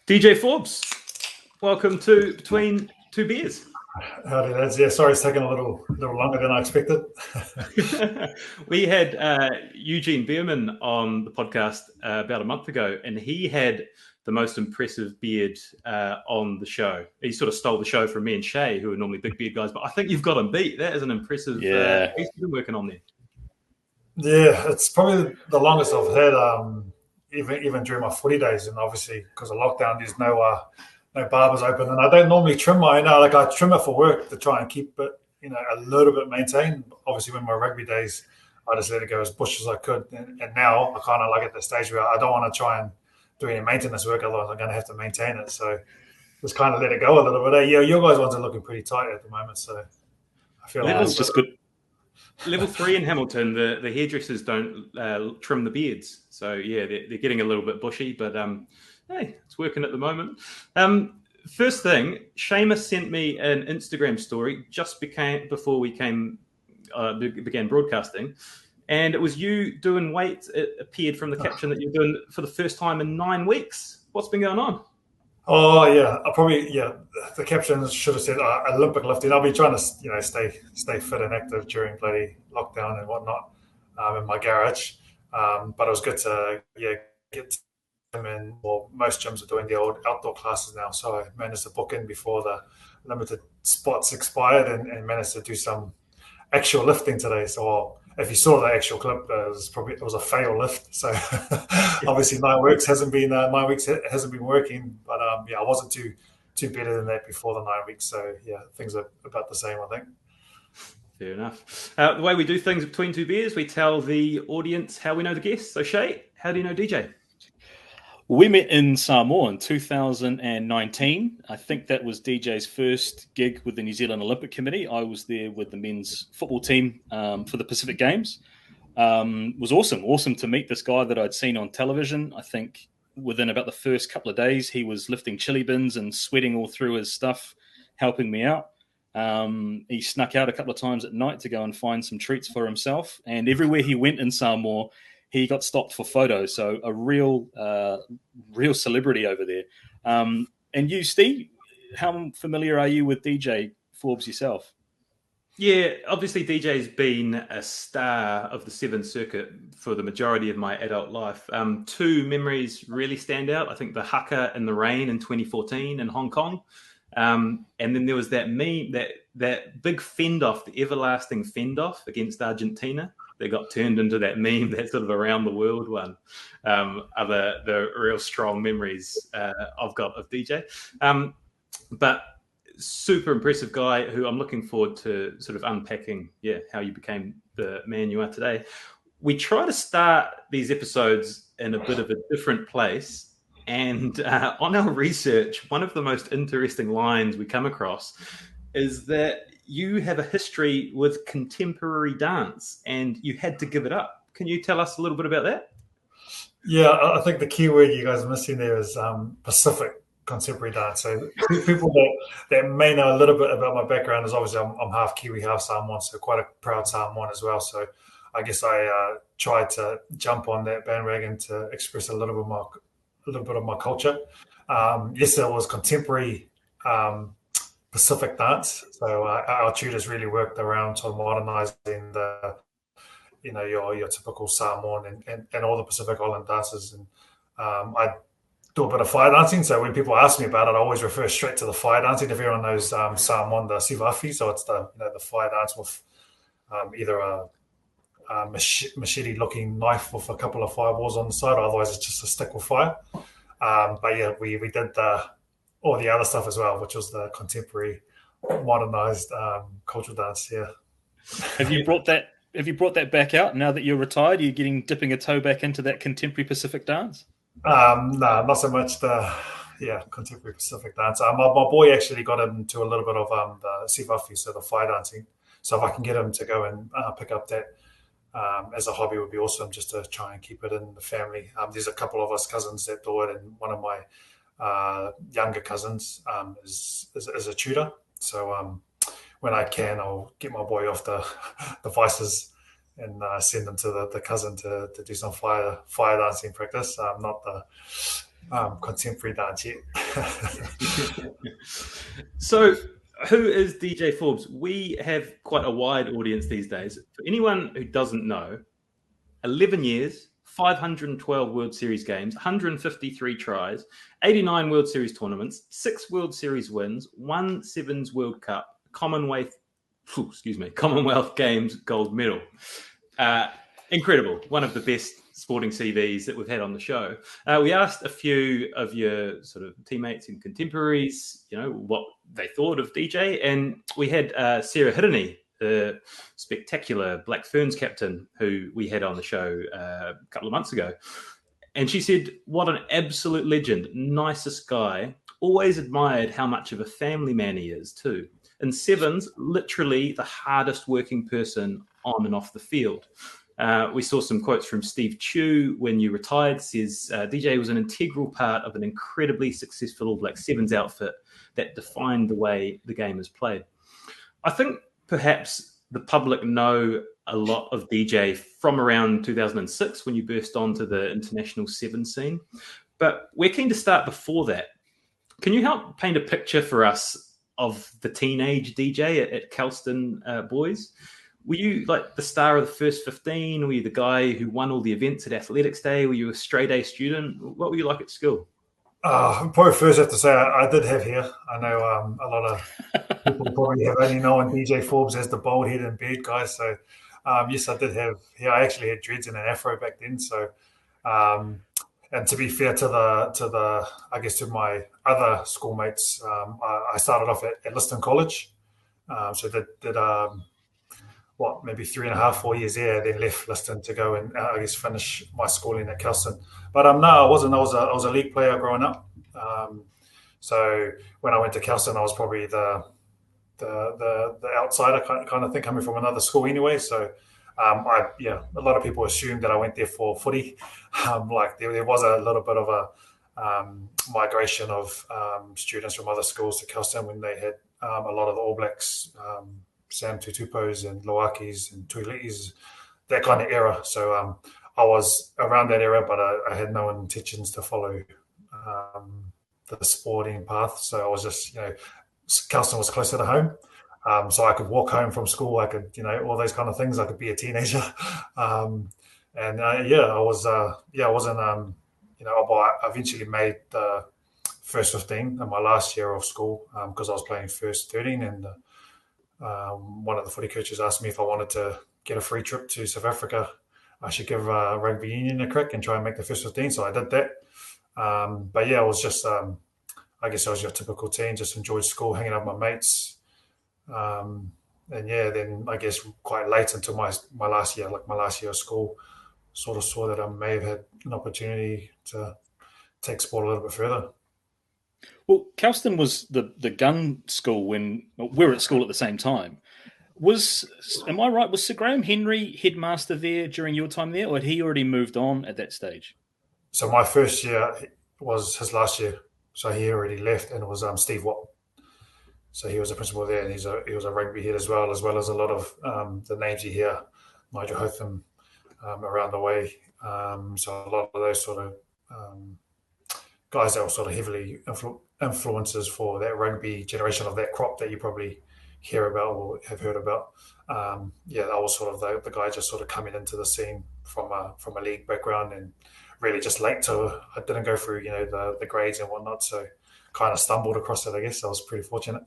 DJ Forbes, welcome to Between Two Beers. Howdy, lads. Yeah, sorry, it's taken a little longer than I expected. We had Eugene Beerman on the podcast about a month ago, and he had the most impressive beard on the show. He sort of stole the show from me and Shay, who are normally big beard guys, but I think you've got him beat. That is an impressive piece you've been working on there. Yeah, it's probably the longest I've had, even during my footy days, and obviously because of lockdown, there's no barbers open, and I don't normally trim mine. I trim it for work to try and keep it, a little bit maintained. Obviously, when my rugby days, I just let it go as bush as I could, and now I kind of like at the stage where I don't want to try and do any maintenance work, otherwise I'm going to have to maintain it. So just kind of let it go a little bit. Yeah, your guys' ones are looking pretty tight at the moment, so I feel like it's just good. Level 3 in Hamilton, the hairdressers don't trim the beards. So, yeah, they're getting a little bit bushy, but hey, it's working at the moment. First thing, Seamus sent me an Instagram story just before we began broadcasting, and it was you doing weights. It appeared from the caption that you're doing for the first time in 9 weeks. What's been going on? Oh yeah, the caption should have said Olympic lifting. I'll be trying to stay fit and active during bloody lockdown and whatnot in my garage. But it was good to get them in. Well, most gyms are doing the old outdoor classes now, so I managed to book in before the limited spots expired and managed to do some actual lifting today. So if you saw the actual clip, it was a fail lift. So obviously 9 weeks hasn't been working, but I wasn't too better than that before the 9 weeks. So yeah, things are about the same, I think. Fair enough. The way we do things between two beers, we tell the audience how we know the guests. So Shay, how do you know DJ? We met in Samoa in 2019. I think that was DJ's first gig with the New Zealand Olympic Committee. I was there with the men's football team for the Pacific Games. It was awesome to meet this guy that I'd seen on television. I think within about the first couple of days, he was lifting chili bins and sweating all through his stuff, helping me out. He snuck out a couple of times at night to go and find some treats for himself. And everywhere he went in Samoa, he got stopped for photos. So a real celebrity over there. And you, Steve, how familiar are you with DJ Forbes yourself? Yeah, obviously DJ's been a star of the Seventh Circuit for the majority of my adult life. 2 memories really stand out. I think the haka in the rain in 2014 in Hong Kong. And then there was that meme, that big fend-off, the everlasting fend-off against Argentina. They got turned into that meme, that sort of around the world one. Are the real strong memories I've got of DJ. But super impressive guy who I'm looking forward to sort of unpacking, how you became the man you are today. We try to start these episodes in a bit of a different place. And on our research, one of the most interesting lines we come across is that you have a history with contemporary dance and you had to give it up. Can you tell us a little bit about that? Yeah, I think the key word you guys are missing there is Pacific contemporary dance. So people that may know a little bit about my background is obviously I'm half Kiwi, half Samoan, so quite a proud Samoan as well. So I guess I tried to jump on that bandwagon to express a little bit of my culture. Yes, it was contemporary Pacific dance. So our tutors really worked around sort of modernizing your typical Samoan and all the Pacific Island dances. And I do a bit of fire dancing. So when people ask me about it, I always refer straight to the fire dancing. If everyone knows Samoan, the sivafi, so it's the fire dance with either a machete-looking knife with a couple of fireballs on the side, or otherwise it's just a stick with fire. But yeah, we did all the other stuff as well, which was the contemporary, modernized cultural dance. Yeah. Have you brought that back out now that you're retired? Are you dipping a toe back into that contemporary Pacific dance? No, not so much the contemporary Pacific dance. My boy actually got into a little bit of the sivafi, so the fire dancing. So if I can get him to go and pick up that as a hobby would be awesome, just to try and keep it in the family. There's a couple of us cousins that do it, and one of my younger cousins is a tutor. So when I can, I'll get my boy off the devices and send them to the cousin to do some fire dancing practice. Not contemporary dance yet. So, who is DJ Forbes? We have quite a wide audience these days. For anyone who doesn't know, 11 years, 512 World Series games, 153 tries, 89 World Series tournaments, 6 World Series wins, 1 Sevens World Cup, Commonwealth Games gold medal. Incredible. One of the best sporting CVs that we've had on the show. We asked a few of your sort of teammates and contemporaries, what they thought of DJ, and we had Sarah Hirini, the spectacular Black Ferns captain, who we had on the show a couple of months ago. And she said, what an absolute legend, nicest guy, always admired how much of a family man he is too. In sevens, literally the hardest working person on and off the field. We saw some quotes from Steve Chu when you retired, says DJ was an integral part of an incredibly successful All Black Sevens outfit that defined the way the game is played. I think perhaps the public know a lot of DJ from around 2006 when you burst onto the international seven scene, but we're keen to start before that. Can you help paint a picture for us of the teenage DJ at Kelston Boys? Were you like the star of the first 15? Were you the guy who won all the events at Athletics Day? Were you a straight A student? What were you like at school? Probably first have to say I did have hair. I know a lot of people probably have only known DJ Forbes as the bald head and beard guy. So yes, I did have hair. I actually had dreads and an afro back then. So and to be fair to to my other schoolmates, I started off at Liston College. So did maybe 3.5, 4 years there, then left Liston to go and finish my schooling at Kelston. But no, I wasn't. I was a league player growing up. So when I went to Kelston, I was probably the outsider kind of thing, coming from another school anyway. So a lot of people assumed that I went there for footy. There was a little bit of a migration of students from other schools to Kelston when they had a lot of the All Blacks. Sam Tutupos and Loakis and Tuiletis, that kind of era. So I was around that era, but I had no intentions to follow the sporting path. So I was just, Kelston was closer to home. So I could walk home from school. I could, all those kind of things. I could be a teenager. I wasn't, I eventually made the first 15 in my last year of school because I was playing first 13 and one of the footy coaches asked me if I wanted to get a free trip to South Africa. I should give rugby union a crack and try and make the first 15. So I did that. I was just, I guess I was your typical teen, just enjoyed school, hanging out with my mates. Then I guess quite late into my last year, my last year of school, sort of saw that I may have had an opportunity to take sport a little bit further. Well, Kelston was the gun school when we were at school at the same time. Am I right? Was Sir Graham Henry headmaster there during your time there, or had he already moved on at that stage? So my first year was his last year. So he already left, and it was Steve Watt. So he was a principal there, and he was a rugby head as well as a lot of the names you hear, Nigel Hotham around the way. So a lot of those sort of guys that were sort of heavily influences for that rugby generation of that crop that you probably hear about or have heard about. I was sort of the guy just sort of coming into the scene from a league background and really just late to, I didn't go through, the grades and whatnot. So kind of stumbled across it, I guess. I was pretty fortunate.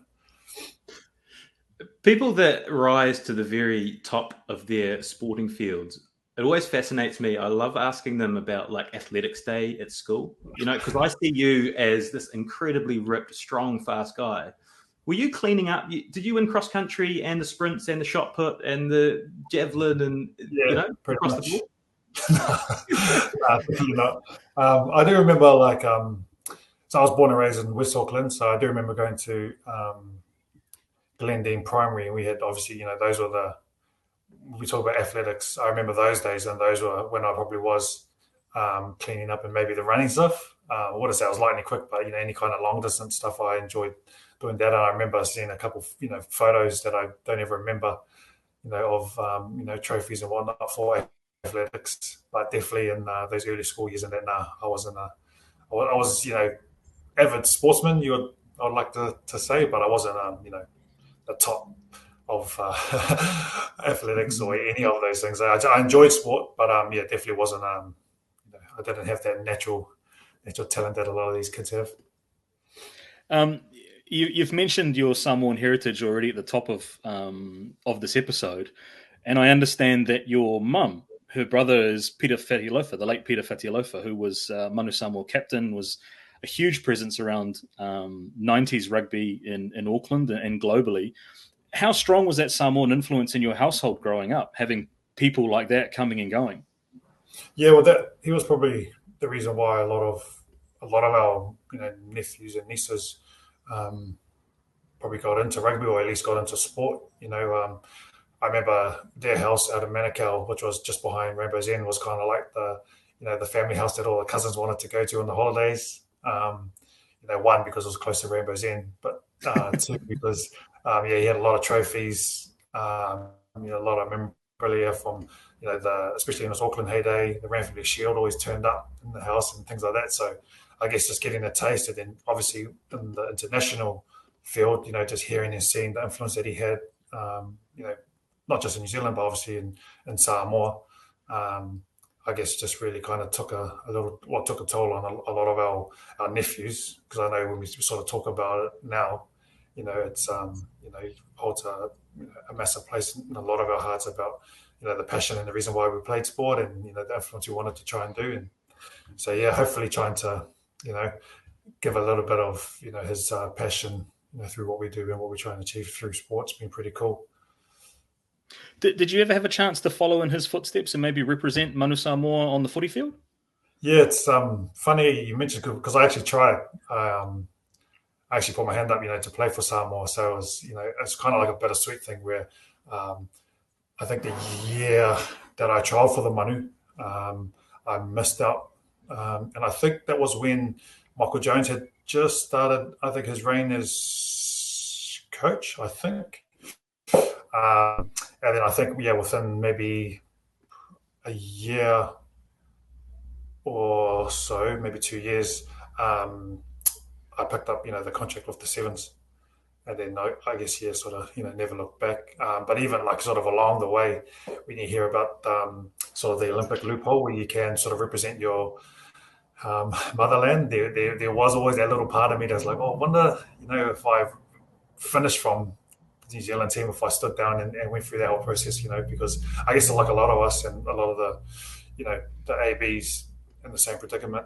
People that rise to the very top of their sporting fields, it always fascinates me. I love asking them about athletics day at school, because I see you as this incredibly ripped, strong, fast guy. Were you cleaning up? Did you win cross country and the sprints and the shot put and the javelin and, across much. the board? Definitely not. I do remember so I was born and raised in West Auckland. So I do remember going to Glendine Primary, and we had obviously, those were we talk about athletics. I remember those days, and those were when I probably was cleaning up and maybe the running stuff. I wouldn't say I was lightning quick, but any kind of long distance stuff, I enjoyed doing that. And I remember seeing a couple, photos that I don't ever remember, of trophies and whatnot for athletics. But definitely in those early school years, and that I I was, avid sportsman, I'd like to say, but I wasn't, the top of athletics or any of those things. I enjoyed sport, but definitely wasn't. I didn't have that natural talent that a lot of these kids have. You've mentioned your Samoan heritage already at the top of this episode, and I understand that your mum, her brother is Peter Fatialofa, the late Peter Fatialofa, who was Manu Samoa captain, was a huge presence around 90s rugby in Auckland and globally. How strong was that Samoan influence in your household growing up, having people like that coming and going? Yeah, well, he was probably the reason why a lot of our nephews and nieces probably got into rugby, or at least got into sport. I remember their house out in Manukau, which was just behind Rainbow's End, was kind of like the family house that all the cousins wanted to go to on the holidays. One, because it was close to Rainbow's End, but two, because he had a lot of trophies, a lot of memorabilia from especially in his Auckland heyday. The Ranfurly Shield always turned up in the house and things like that. So I guess just getting a taste, and then obviously in the international field, just hearing and seeing the influence that he had, not just in New Zealand, but obviously in Samoa. I guess just really kind of took a toll on a lot of our nephews, because I know when we sort of talk about it now, it's holds a massive place in a lot of our hearts about the passion and the reason why we played sport, and the influence we wanted to try and do. And so hopefully trying to give a little bit of his passion through what we do and what we're trying to achieve through sports been pretty cool. Did you ever have a chance to follow in his footsteps and maybe represent Manu Samoa on the footy field? Yeah, it's funny you mentioned, because I actually tried. I actually put my hand up, to play for Samoa. So it was, it's kind of like a bittersweet thing where I think the year that I tried for the Manu, I missed out. And I think that was when Michael Jones had just started, I think, his reign as coach, I think. And then I think, within maybe a year or so, maybe 2 years, I picked up, the contract with the Sevens. And then I guess, sort of, never looked back. But even like sort of along the way, when you hear about sort of the Olympic loophole where you can sort of represent your motherland, there was always that little part of me that's like, oh, I wonder, if I finished from the New Zealand team, if I stood down and went through that whole process, because I guess like a lot of us and a lot of the ABs in the same predicament,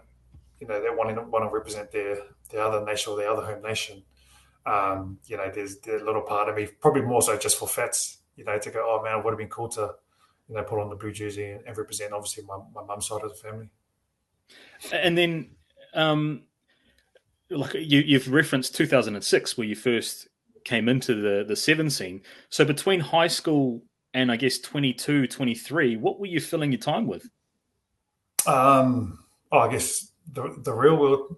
they want to represent their other nation or their other home nation. There's a little part of me, probably more so just for Fats, to go, oh man, it would have been cool to, put on the blue jersey and represent obviously my mum's side of the family. And then, like you've referenced 2006, where you first came into the seven scene. So between high school and I guess 22, 23, what were you filling your time with? I guess the real world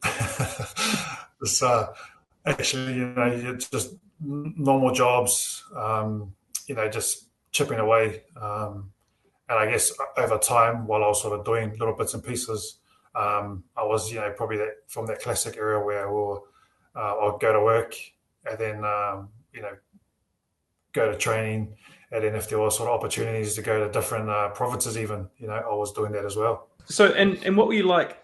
was actually, just normal jobs, just chipping away. And I guess over time, while I was sort of doing little bits and pieces, I was, probably from that classic era where I'll go to work and then, go to training. And then if there were sort of opportunities to go to different provinces even, I was doing that as well. So, and what were you like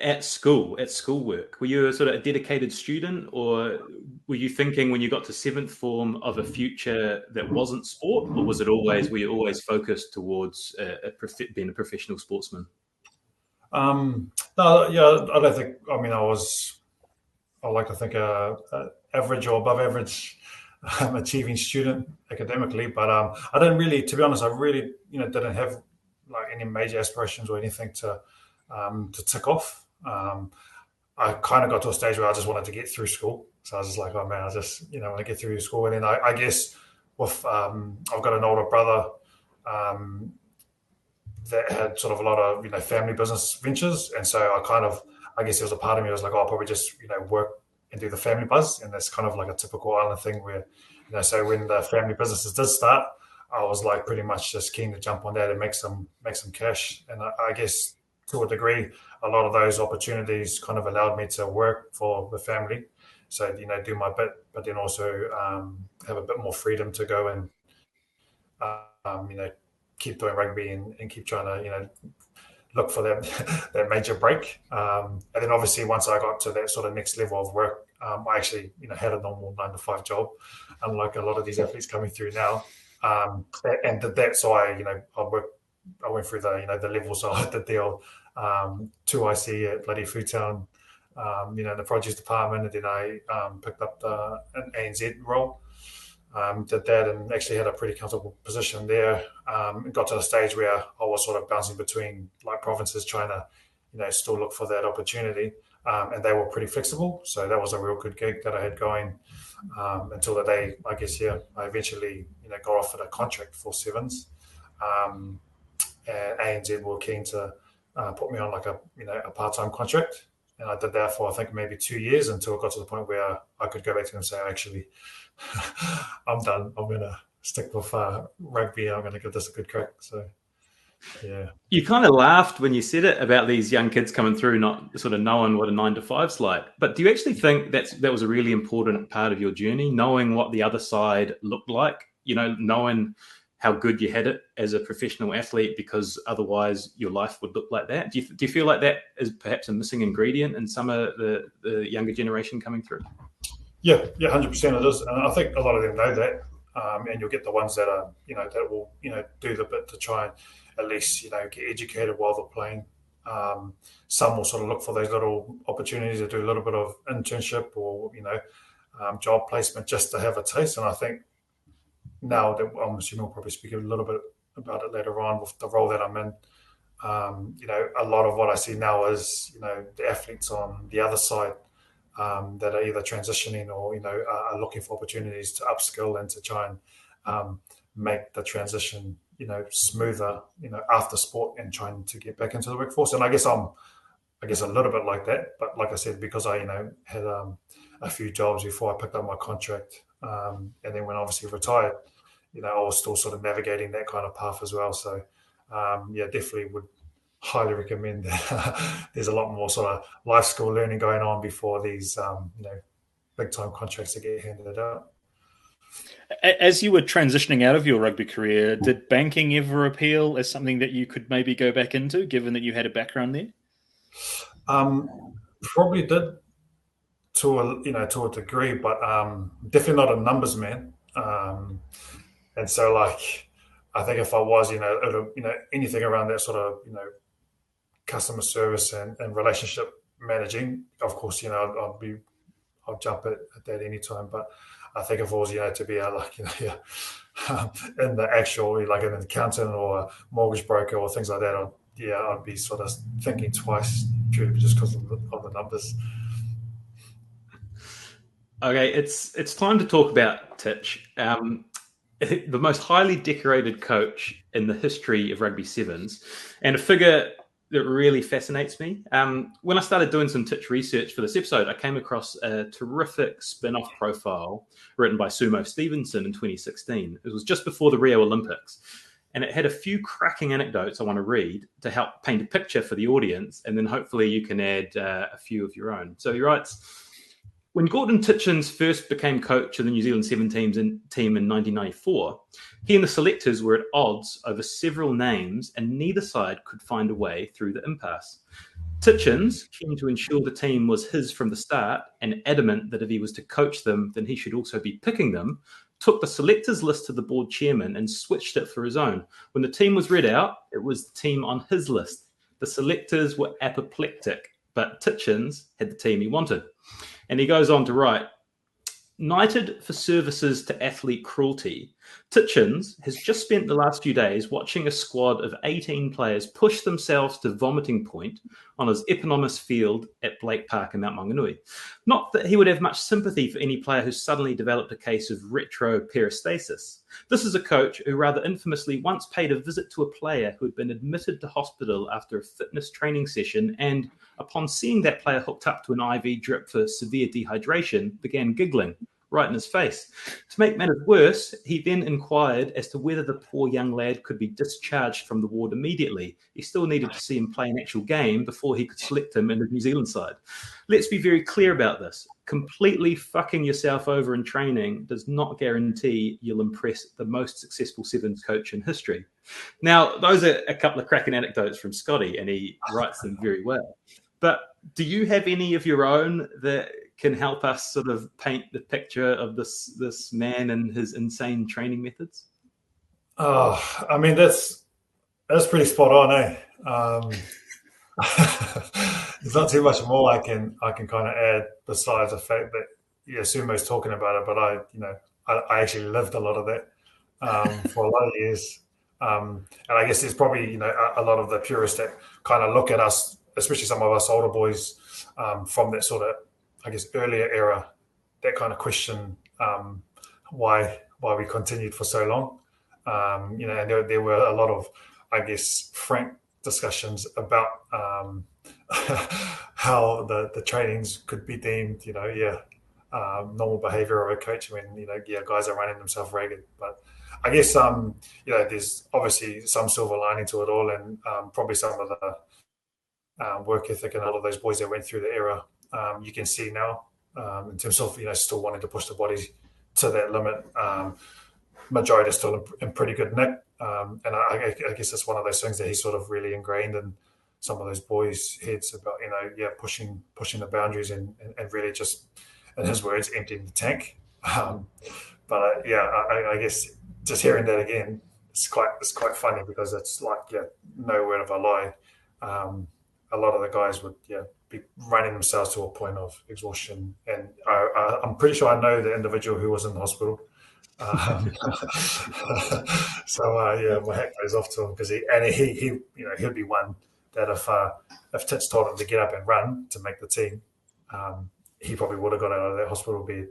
at schoolwork? Were you a sort of a dedicated student, or were you thinking when you got to seventh form of a future that wasn't sport, or were you always focused towards being a professional sportsman? No, yeah, I don't think. I mean, I like to think average or above average achieving student academically, but I didn't really, to be honest, I really didn't have like any major aspirations or anything to tick off. I kind of got to a stage where I just wanted to get through school, so I was just like, oh man, I just want to get through school. And then I guess with I've got an older brother that had sort of a lot of family business ventures, and so I guess there was a part of me that was like, oh, I'll probably just work and do the family buzz, and that's kind of like a typical island thing where so when the family businesses did start, I was like pretty much just keen to jump on that and make some cash. And I guess to a degree, a lot of those opportunities kind of allowed me to work for the family. So, do my bit, but then also have a bit more freedom to go and, keep doing rugby and keep trying to, look for that major break. And then obviously once I got to that sort of next level of work, I actually, had a normal 9-to-5 job, unlike a lot of these athletes coming through now. And did that. So I went through the levels. So I did the old 2IC at bloody Foodtown, the produce department, and then I picked up an ANZ role. Did that and actually had a pretty comfortable position there. Got to the stage where I was sort of bouncing between like provinces, trying to, still look for that opportunity. And they were pretty flexible. So that was a real good gig that I had going until the day, I guess, I eventually, got offered a contract for Sevens. And ANZ were keen to put me on like a part-time contract. And I did that for, I think, maybe 2 years until it got to the point where I could go back to them and say, actually, I'm done. I'm going to stick with rugby. I'm going to give this a good crack. So, yeah. You kind of laughed when you said it about these young kids coming through, not sort of knowing what a 9-to-5's like. But do you actually think that was a really important part of your journey, knowing what the other side looked like, knowing how good you had it as a professional athlete, because otherwise your life would look like that? Do you feel like that is perhaps a missing ingredient in some of the younger generation coming through? Yeah, 100% it is. And I think a lot of them know that. And you'll get the ones that are, that will, do the bit to try and at least, get educated while they're playing. Some will sort of look for those little opportunities to do a little bit of internship or, job placement just to have a taste. And I think now that I'm assuming we'll probably speak a little bit about it later on with the role that I'm in. A lot of what I see now is, the athletes on the other side that are either transitioning or, are looking for opportunities to upskill and to try and make the transition, smoother, after sport and trying to get back into the workforce. And I guess I'm a little bit like that. But like I said, because I, had a few jobs before I picked up my contract, and then when I obviously retired, I was still sort of navigating that kind of path as well. So, definitely would highly recommend that. There's a lot more sort of life skill learning going on before these, big time contracts that get handed out. As you were transitioning out of your rugby career, did banking ever appeal as something that you could maybe go back into, given that you had a background there? Probably did to a degree, but definitely not a numbers man. And so, like, I think if I was, anything around that sort of, customer service and relationship managing, of course, I'll jump at that anytime. But I think if I was, to be in the actual, like an accountant or a mortgage broker or things like that, I'd be sort of thinking twice purely just because of the numbers. Okay, it's time to talk about Titch, the most highly decorated coach in the history of rugby sevens, and a figure that really fascinates me. When I started doing some Titch research for this episode, I came across a terrific spin-off profile written by Sumo Stevenson in 2016. It was just before the Rio Olympics, and it had a few cracking anecdotes I want to read to help paint a picture for the audience, and then hopefully you can add a few of your own. So he writes, when Gordon Tietjens first became coach of the New Zealand Seven team in 1994, he and the selectors were at odds over several names, and neither side could find a way through the impasse. Tietjens, keen to ensure the team was his from the start and adamant that if he was to coach them, then he should also be picking them, took the selectors list to the board chairman and switched it for his own. When the team was read out, it was the team on his list. The selectors were apoplectic, but Tietjens had the team he wanted. And he goes on to write, knighted for services to athlete cruelty, Tietjens has just spent the last few days watching a squad of 18 players push themselves to vomiting point on his eponymous field at Blake Park in Mount Maunganui. Not that he would have much sympathy for any player who suddenly developed a case of retroperistasis. This is a coach who rather infamously once paid a visit to a player who had been admitted to hospital after a fitness training session and, upon seeing that player hooked up to an IV drip for severe dehydration, began giggling. right in his face. To make matters worse, he then inquired as to whether the poor young lad could be discharged from the ward immediately. He still needed to see him play an actual game before he could select him in the New Zealand side. Let's be very clear about this. Completely fucking yourself over in training does not guarantee you'll impress the most successful sevens coach in history. Now, those are a couple of cracking anecdotes from Scotty, and he writes them very well. But do you have any of your own that can help us sort of paint the picture of this man and his insane training methods? Oh, I mean, that's pretty spot on, eh? There's not too much more I can kind of add besides the fact that Sumo's talking about it, but I actually lived a lot of that for a lot of years, and I guess there's probably a lot of the purists that kind of look at us, especially some of us older boys from that sort of, I guess, earlier era, that kind of question why we continued for so long, and there were a lot of, I guess, frank discussions about how the trainings could be deemed, normal behavior of a coach. I mean, guys are running themselves ragged, but I guess there's obviously some silver lining to it all, and probably some of the work ethic and all of those boys that went through the era, you can see now in terms of still wanting to push the body to that limit. Majority is still in pretty good nick. And I guess that's one of those things that he's sort of really ingrained in some of those boys' heads about, pushing the boundaries and really just, in his words, emptying the tank. But I guess just hearing that again, it's quite funny because it's like, no word of a lie. A lot of the guys would, be running themselves to a point of exhaustion. And I'm pretty sure I know the individual who was in the hospital. My hat goes off to him because he'd be one that if Titch told him to get up and run to make the team, he probably would have got out of that hospital bed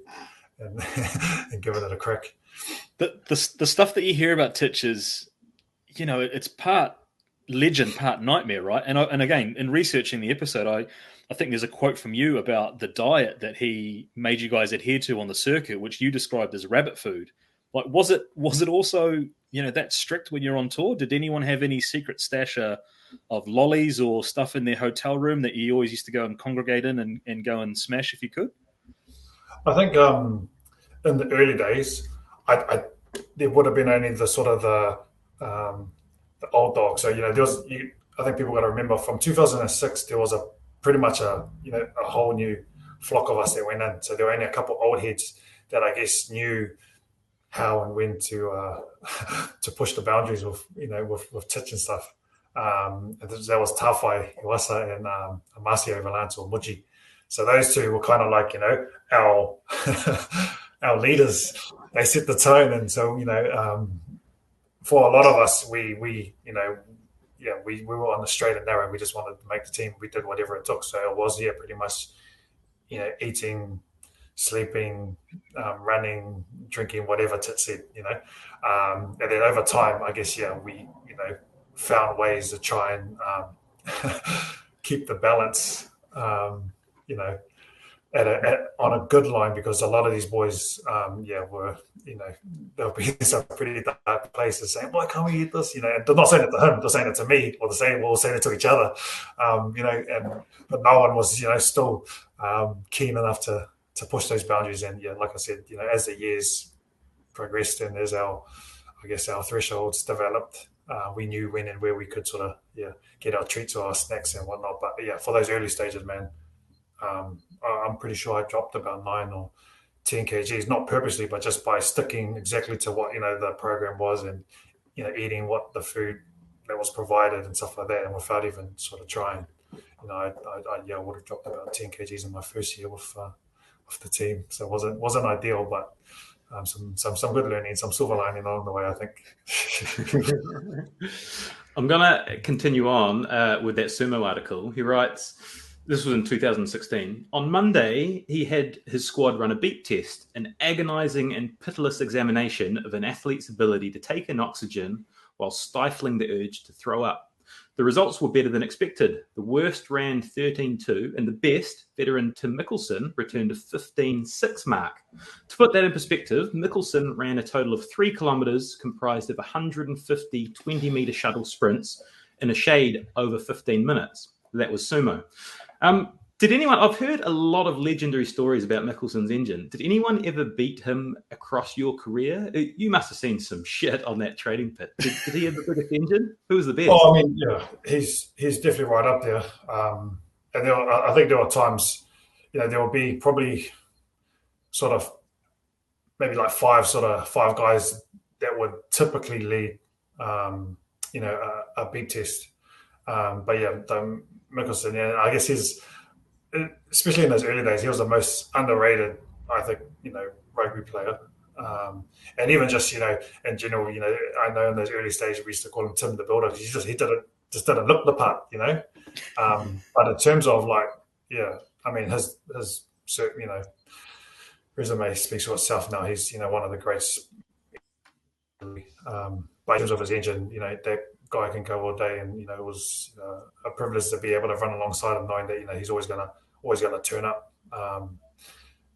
and given it a crack. The stuff that you hear about Titch is, it's part legend, part nightmare, right? And again, in researching the episode, I think there's a quote from you about the diet that he made you guys adhere to on the circuit, which you described as rabbit food. Like, was it also, that strict when you're on tour? Did anyone have any secret stash of lollies or stuff in their hotel room that you always used to go and congregate in and go and smash if you could? I think in the early days, there would have been only the sort of the old dog. So, I think people got to remember from 2006, there was pretty much a whole new flock of us that went in. So there were only a couple old heads that I guess knew how and when to push the boundaries with Titch and stuff. That was Tawhai Iwasa and Amasio Valance or Muji. So those two were kind of like our leaders. They set the tone, and so for a lot of us, we were on the straight and narrow. We just wanted to make the team. We did whatever it took. So it was pretty much eating, sleeping, running, drinking, whatever Titch said, and then over time, I guess, we, found ways to try and keep the balance, on a good line, because a lot of these boys, were, they'll be in some pretty dark places saying, why can't we eat this? And they're not saying it to him, they're saying it to me, or we're saying it to each other, but no one was, still keen enough to push those boundaries. And like I said, as the years progressed and as our thresholds developed, we knew when and where we could sort of get our treats or our snacks and whatnot. But for those early stages, man, I'm pretty sure I dropped about 9 or 10 kgs, not purposely, but just by sticking exactly to what the program was, and eating what the food that was provided and stuff like that, and without even sort of trying. I would have dropped about 10 kgs in my first year with the team. So it wasn't ideal, but some good learning, some silver lining along the way, I think. I'm gonna continue on with that Sumo article. He writes, this was in 2016. On Monday, he had his squad run a beep test, an agonizing and pitiless examination of an athlete's ability to take in oxygen while stifling the urge to throw up. The results were better than expected. The worst ran 13.2, and the best, veteran Tim Mickelson, returned a 15.6 mark. To put that in perspective, Mickelson ran a total of 3 kilometres comprised of 150 20-metre shuttle sprints in a shade over 15 minutes. That was sumo. I've heard a lot of legendary stories about Mickelson's engine. Did anyone ever beat him across your career? You must have seen some shit on that trading pit. Did he have the biggest engine? Who was the best? Oh, I mean, yeah, he's definitely right up there. And I think there are times, there will be probably sort of maybe like five guys that would typically lead, a beep test. But yeah, Mickelson, yeah, I guess especially in those early days, he was the most underrated, I think, rugby player. And even just, in general, I know in those early stages we used to call him Tim the Builder. He didn't look the part, But in terms of his resume speaks for itself now. He's, one of the greats. But in terms of his engine, that guy can go all day, and it was a privilege to be able to run alongside him, knowing that he's always gonna turn up.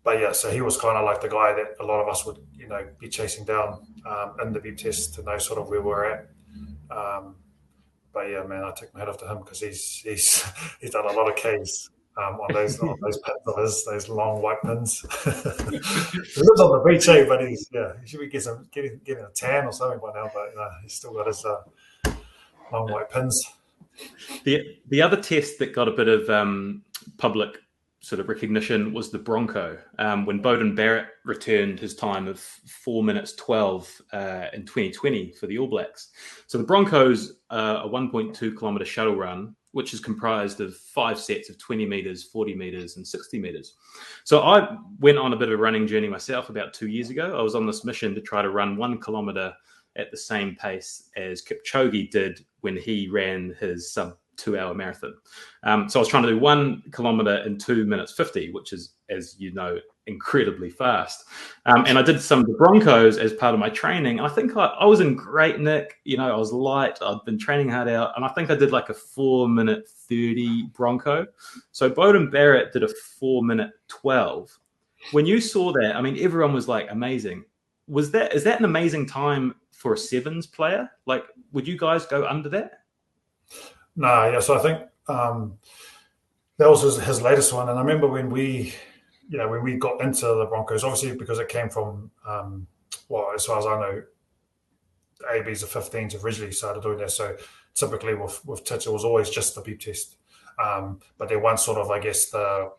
But yeah, so he was kind of like the guy that a lot of us would be chasing down in the beep test to know sort of where we're at. But yeah, man, I take my hat off to him because he's done a lot of Ks on those pins of his, those long white pins. He lives on the beach, but he should be getting a tan or something by now. But he's still got his long white pins. The other test that got a bit of public sort of recognition was the Bronco, when Beauden Barrett returned his time of 4 minutes 12 in 2020 for the All Blacks. So the Broncos are a 1.2 kilometre shuttle run, which is comprised of 5 sets of 20 metres, 40 metres and 60 metres. So I went on a bit of a running journey myself about 2 years ago. I was on this mission to try to run 1 kilometre at the same pace as Kipchoge did when he ran his sub 2-hour marathon. So I was trying to do 1 kilometre in 2 minutes 50, which is, as you know, incredibly fast. And I did some of the Broncos as part of my training. I think I was in great nick. I was light. I'd been training hard out. And I think I did like a 4 minute 30 Bronco. So Beauden Barrett did a 4 minute 12. When you saw that, I mean, everyone was like, amazing. Is that an amazing time for a sevens player? Like, would you guys go under that? No, yeah. So I think that was his latest one. And I remember when we got into the Broncos, obviously because it came from, as far as I know, ABs of 15s originally started doing that. So typically with Titch, it was always just the beep test. But then once sort of, I guess, the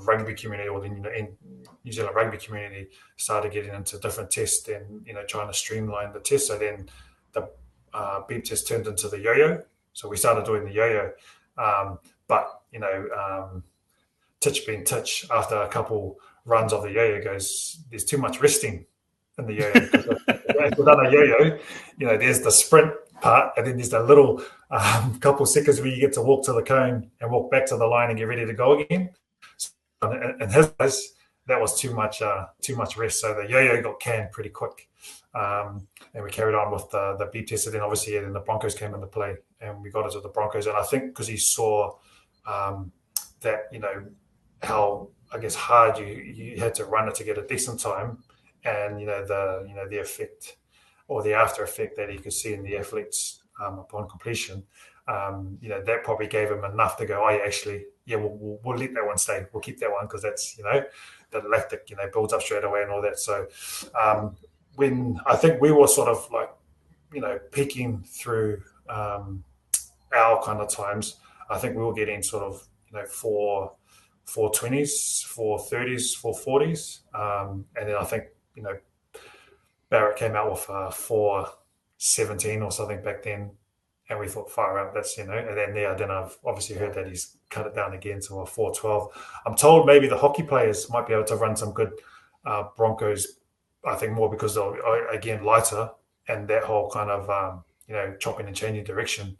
rugby community or the New Zealand rugby community started getting into different tests and, trying to streamline the test. So then the beep test turned into the yo-yo. So we started doing the yo-yo. But Titch being Titch, after a couple runs of the yo-yo goes, there's too much resting in the yo-yo. If we've done a yo-yo, there's the sprint part, and then there's the little couple seconds where you get to walk to the cone and walk back to the line and get ready to go again. So in his case, that was too much rest. So the yo-yo got canned pretty quick. And we carried on with the beep test. And then obviously then the Broncos came into play and we got into the Broncos. And I think because he saw that, how, I guess, hard you had to run it to get a decent time, and, the effect or the after effect that he could see in the athletes upon completion, that probably gave him enough to go, we'll let that one stay. We'll keep that one because that's, the lactic, builds up straight away and all that. So when I think we were sort of like, peaking through our kind of times, I think we were getting sort of, 420s, 430s, 440s. And then I think, Barrett came out with 417 or something back then. And we thought, fire out, that's, and then I've obviously heard that he's cut it down again to a 412. I'm told maybe the hockey players might be able to run some good Broncos, I think more because they're, again, lighter, and that whole kind of, chopping and changing direction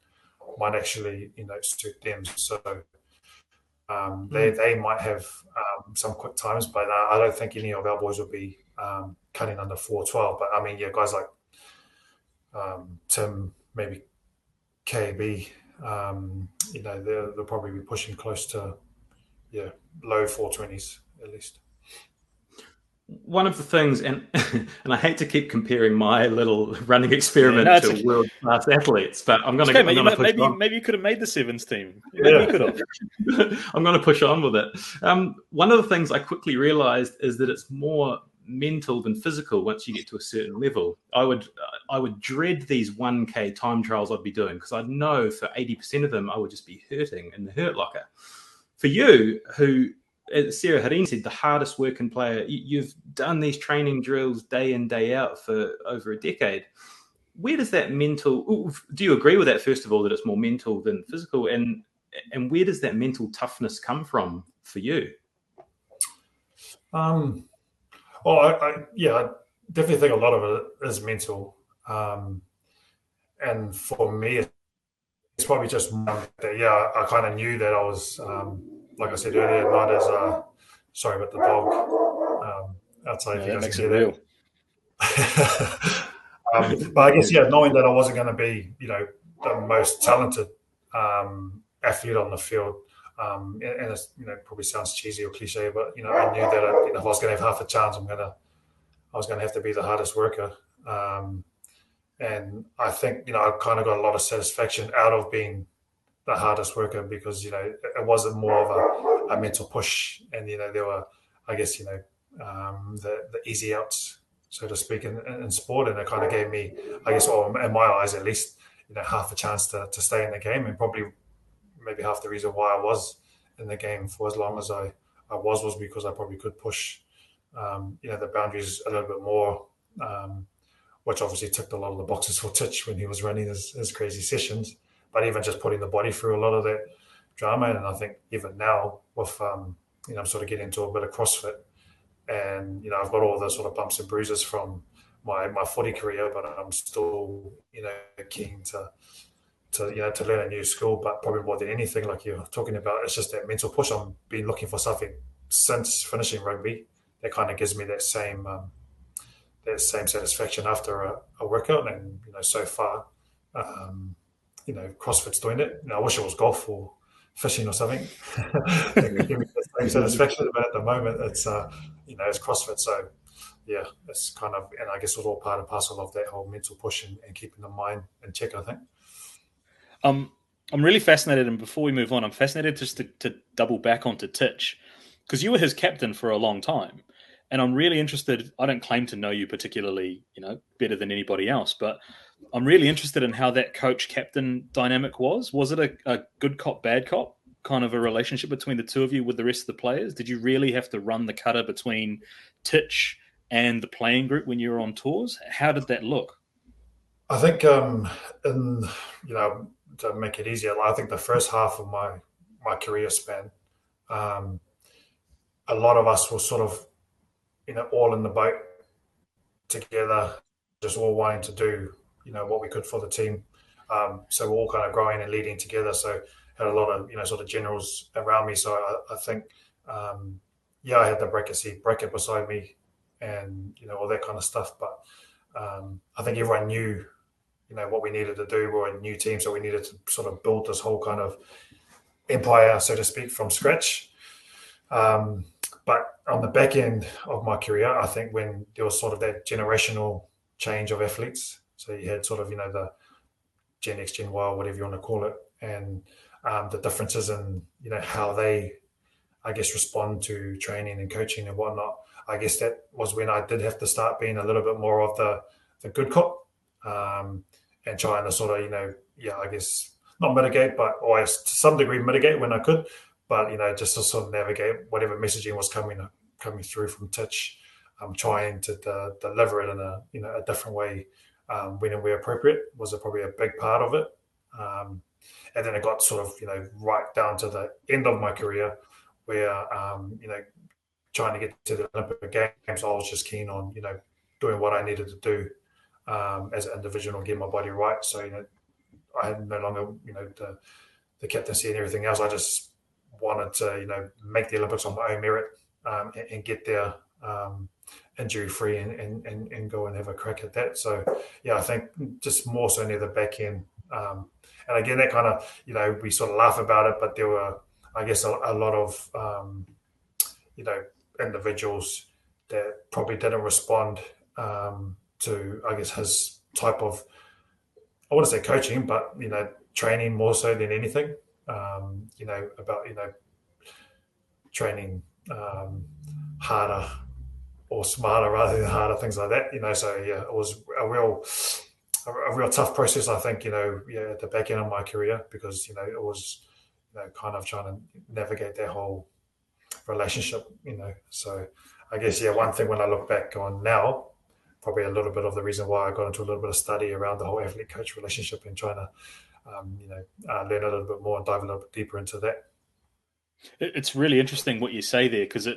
might actually, suit them. So they might have some quick times, but I don't think any of our boys will be cutting under 412. But I mean, guys like Tim, maybe KB, they'll probably be pushing close to low 420s at least. One of the things, and I hate to keep comparing my little running experiment to world-class athletes, but I'm going to push on. Maybe you could have made the sevens team. Maybe you could have. I'm going to push on with it. One of the things I quickly realized is that it's more mental than physical once you get to a certain level. I would dread these 1K time trials I'd be doing because I'd know for 80% of them I would just be hurting in the hurt locker. For you, who Sarah Harin said, the hardest working player, you've done these training drills day in, day out for over a decade. Where does that mental, do you agree with that, first of all, that it's more mental than physical? And where does that mental toughness come from for you? I definitely think a lot of it is mental. And for me, it's probably just that, I kind of knew that I was, like I said earlier, not as sorry about the dog outside. If you guys can hear that. But I guess knowing that I wasn't going to be, the most talented athlete on the field, and it's, probably sounds cheesy or cliche, but I knew that if I was going to have half a chance, I was going to have to be the hardest worker. And I think I kind of got a lot of satisfaction out of being the hardest worker because it wasn't more of a mental push, and there were, I guess, the easy outs, so to speak, in sport, and it kind of gave me, I guess, or in my eyes at least, half a chance to stay in the game, and probably maybe half the reason why I was in the game for as long as I was because I probably could push the boundaries a little bit more, which obviously ticked a lot of the boxes for Titch when he was running his crazy sessions. But even just putting the body through a lot of that drama, and I think even now with I'm sort of getting into a bit of CrossFit, and I've got all the sort of bumps and bruises from my footy career, but I'm still keen to learn a new skill. But probably more than anything, like you're talking about, it's just that mental push. I've been looking for something since finishing rugby that kind of gives me that same satisfaction after a workout, and so far. CrossFit's doing it. I wish it was golf or fishing or something. It could give me the same satisfaction, but at the moment it's it's CrossFit. So it's kind of, and I guess it's all part and parcel of that whole mental push and keeping the mind in check, I think. I'm really fascinated, and before we move on, I'm fascinated just to double back onto Titch, because you were his captain for a long time. And I'm really interested, I don't claim to know you particularly, better than anybody else, but I'm really interested in how that coach-captain dynamic was. Was it a good cop, bad cop kind of a relationship between the two of you with the rest of the players? Did you really have to run the cutter between Titch and the playing group when you were on tours? How did that look? I think, to make it easier, I think the first half of my career span, a lot of us were sort of, all in the boat together, just all wanting to do, what we could for the team. So we're all kind of growing and leading together. So had a lot of, sort of generals around me. So I think, I had the bracket beside me and, all that kind of stuff. But I think everyone knew, what we needed to do. We were a new team, so we needed to sort of build this whole kind of empire, so to speak, from scratch. But on the back end of my career, I think when there was sort of that generational change of athletes, so you had sort of, the Gen X, Gen Y, whatever you want to call it, and the differences in, how they, I guess, respond to training and coaching and whatnot. I guess that was when I did have to start being a little bit more of the good cop, and trying to sort of, I guess, not mitigate, but always to some degree mitigate when I could. But, just to sort of navigate whatever messaging was coming through from Titch, trying to deliver it in a different way when and where appropriate was probably a big part of it. And then it got sort of, right down to the end of my career where, trying to get to the Olympic Games, I was just keen on, doing what I needed to do as an individual and get my body right. So, I had no longer, the captaincy and everything else. I just wanted to, make the Olympics on my own merit and get there injury free and go and have a crack at that. So, I think just more so near the back end And again, that kind of, we sort of laugh about it, but there were, I guess, a lot of, individuals that probably didn't respond to, I guess, his type of, I want to say coaching, but, training more so than anything, about, training harder or smarter rather than harder, things like that, so yeah, it was a real tough process, I think, at the back end of my career, because, it was, kind of trying to navigate that whole relationship, so I guess, one thing when I look back on now, probably a little bit of the reason why I got into a little bit of study around the whole athlete-coach relationship and trying to, learn a little bit more and dive a little bit deeper into that. It's really interesting what you say there, because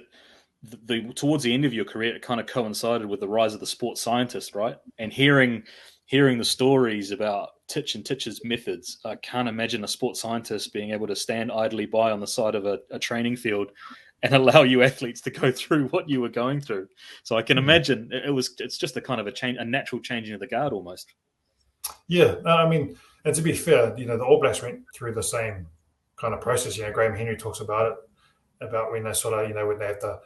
towards the end of your career, it kind of coincided with the rise of the sports scientist, right? And hearing the stories about Titch and Titch's methods, I can't imagine a sports scientist being able to stand idly by on the side of a training field and allow you athletes to go through what you were going through. So I can imagine it's just a kind of a natural changing of the guard almost. Yeah, I mean, and to be fair, the All Blacks went through the same kind of process. Graham Henry talks about it, about when they sort of, when they have to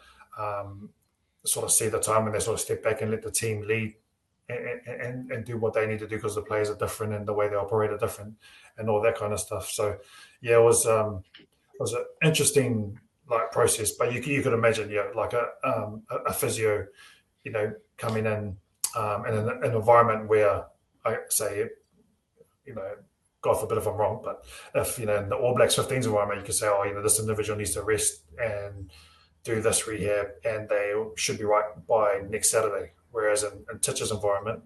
sort of see the time when they sort of step back and let the team lead and do what they need to do, because the players are different and the way they operate are different and all that kind of stuff. So yeah, it was an interesting process, but you could imagine, like a physio, coming in an environment where I say, God forbid if I'm wrong, but if, in the All Blacks 15s environment, you could say, this individual needs to rest and do this rehab and they should be right by next Saturday. Whereas in Titch's environment,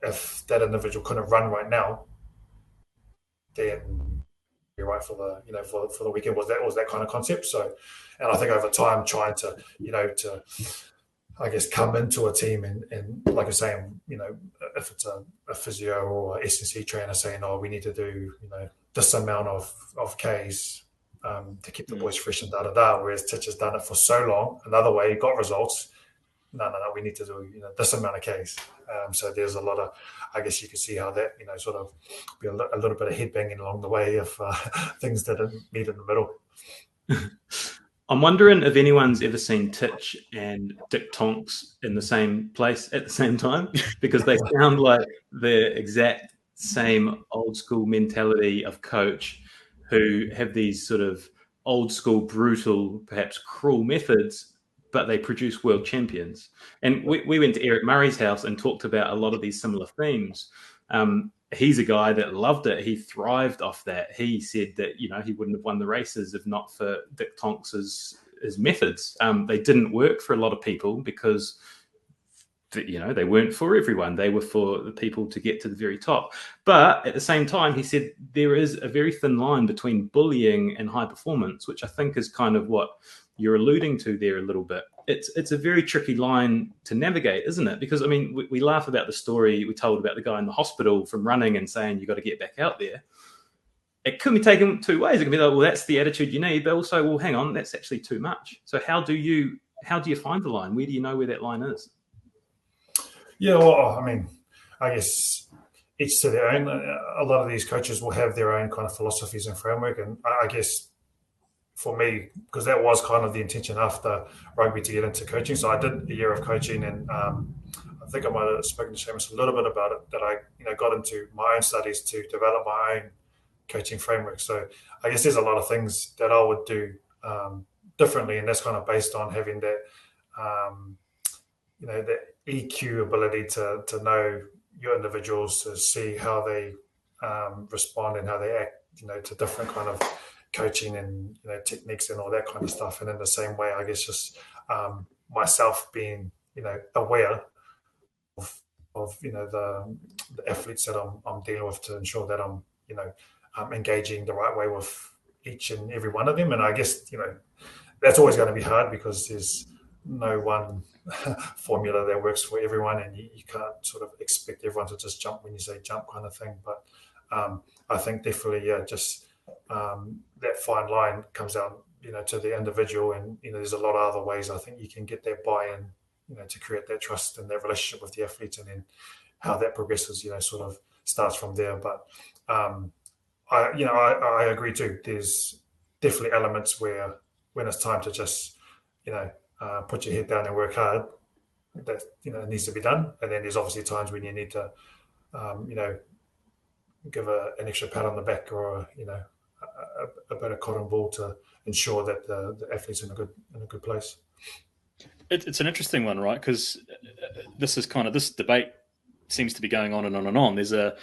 if that individual couldn't run right now, then be right for the, for the weekend. Was that kind of concept. So, and I think over time trying to, to, I guess, come into a team and like I say, if it's a physio or S&C trainer saying, we need to do, this amount of Ks to keep the boys fresh and da-da-da, whereas Titch has done it for so long, another way, got results. No, we need to do, this amount of Ks. So there's a lot of, I guess you can see how that, sort of be a little bit of headbanging along the way if things didn't meet in the middle. I'm wondering if anyone's ever seen Titch and Dick Tonks in the same place at the same time, because they sound like the exact same old school mentality of coach who have these sort of old school, brutal, perhaps cruel methods, but they produce world champions. And we went to Eric Murray's house and talked about a lot of these similar themes. He's a guy that loved it. He thrived off that. He said that, he wouldn't have won the races if not for Dick Tonks's his methods. They didn't work for a lot of people because, they weren't for everyone. They were for the people to get to the very top. But at the same time, he said there is a very thin line between bullying and high performance, which I think is kind of what you're alluding to there a little bit. It's a very tricky line to navigate, isn't it? Because, we laugh about the story we told about the guy in the hospital from running and saying, you got to get back out there. It could be taken two ways. It could be like, well, that's the attitude you need, but also, well, hang on, that's actually too much. So how do you find the line? Where do you know where that line is? Yeah, well, I guess each to their own. A lot of these coaches will have their own kind of philosophies and framework. And I guess for me, because that was kind of the intention after rugby to get into coaching. So I did a year of coaching, and I think I might have spoken to Seamus a little bit about it, that I got into my own studies to develop my own coaching framework. So I guess there's a lot of things that I would do differently, and that's kind of based on having that, that EQ ability to know your individuals, to see how they respond and how they act, to different kind of coaching and techniques and all that kind of stuff. And in the same way, I guess just myself being aware of the athletes that I'm dealing with, to ensure that I'm engaging the right way with each and every one of them. And I guess that's always going to be hard, because there's no one formula that works for everyone, and you can't sort of expect everyone to just jump when you say jump kind of thing. But I think definitely, just that fine line comes down, to the individual, and there's a lot of other ways I think you can get that buy-in, to create that trust and that relationship with the athletes, and then how that progresses, sort of starts from there. But I agree too. There's definitely elements where when it's time to just put your head down and work hard, that it needs to be done. And then there's obviously times when you need to give an extra pat on the back or a bit of cotton ball to ensure that the athlete's in a good place. It's an interesting one, right? Because this debate seems to be going on and on and on. There's a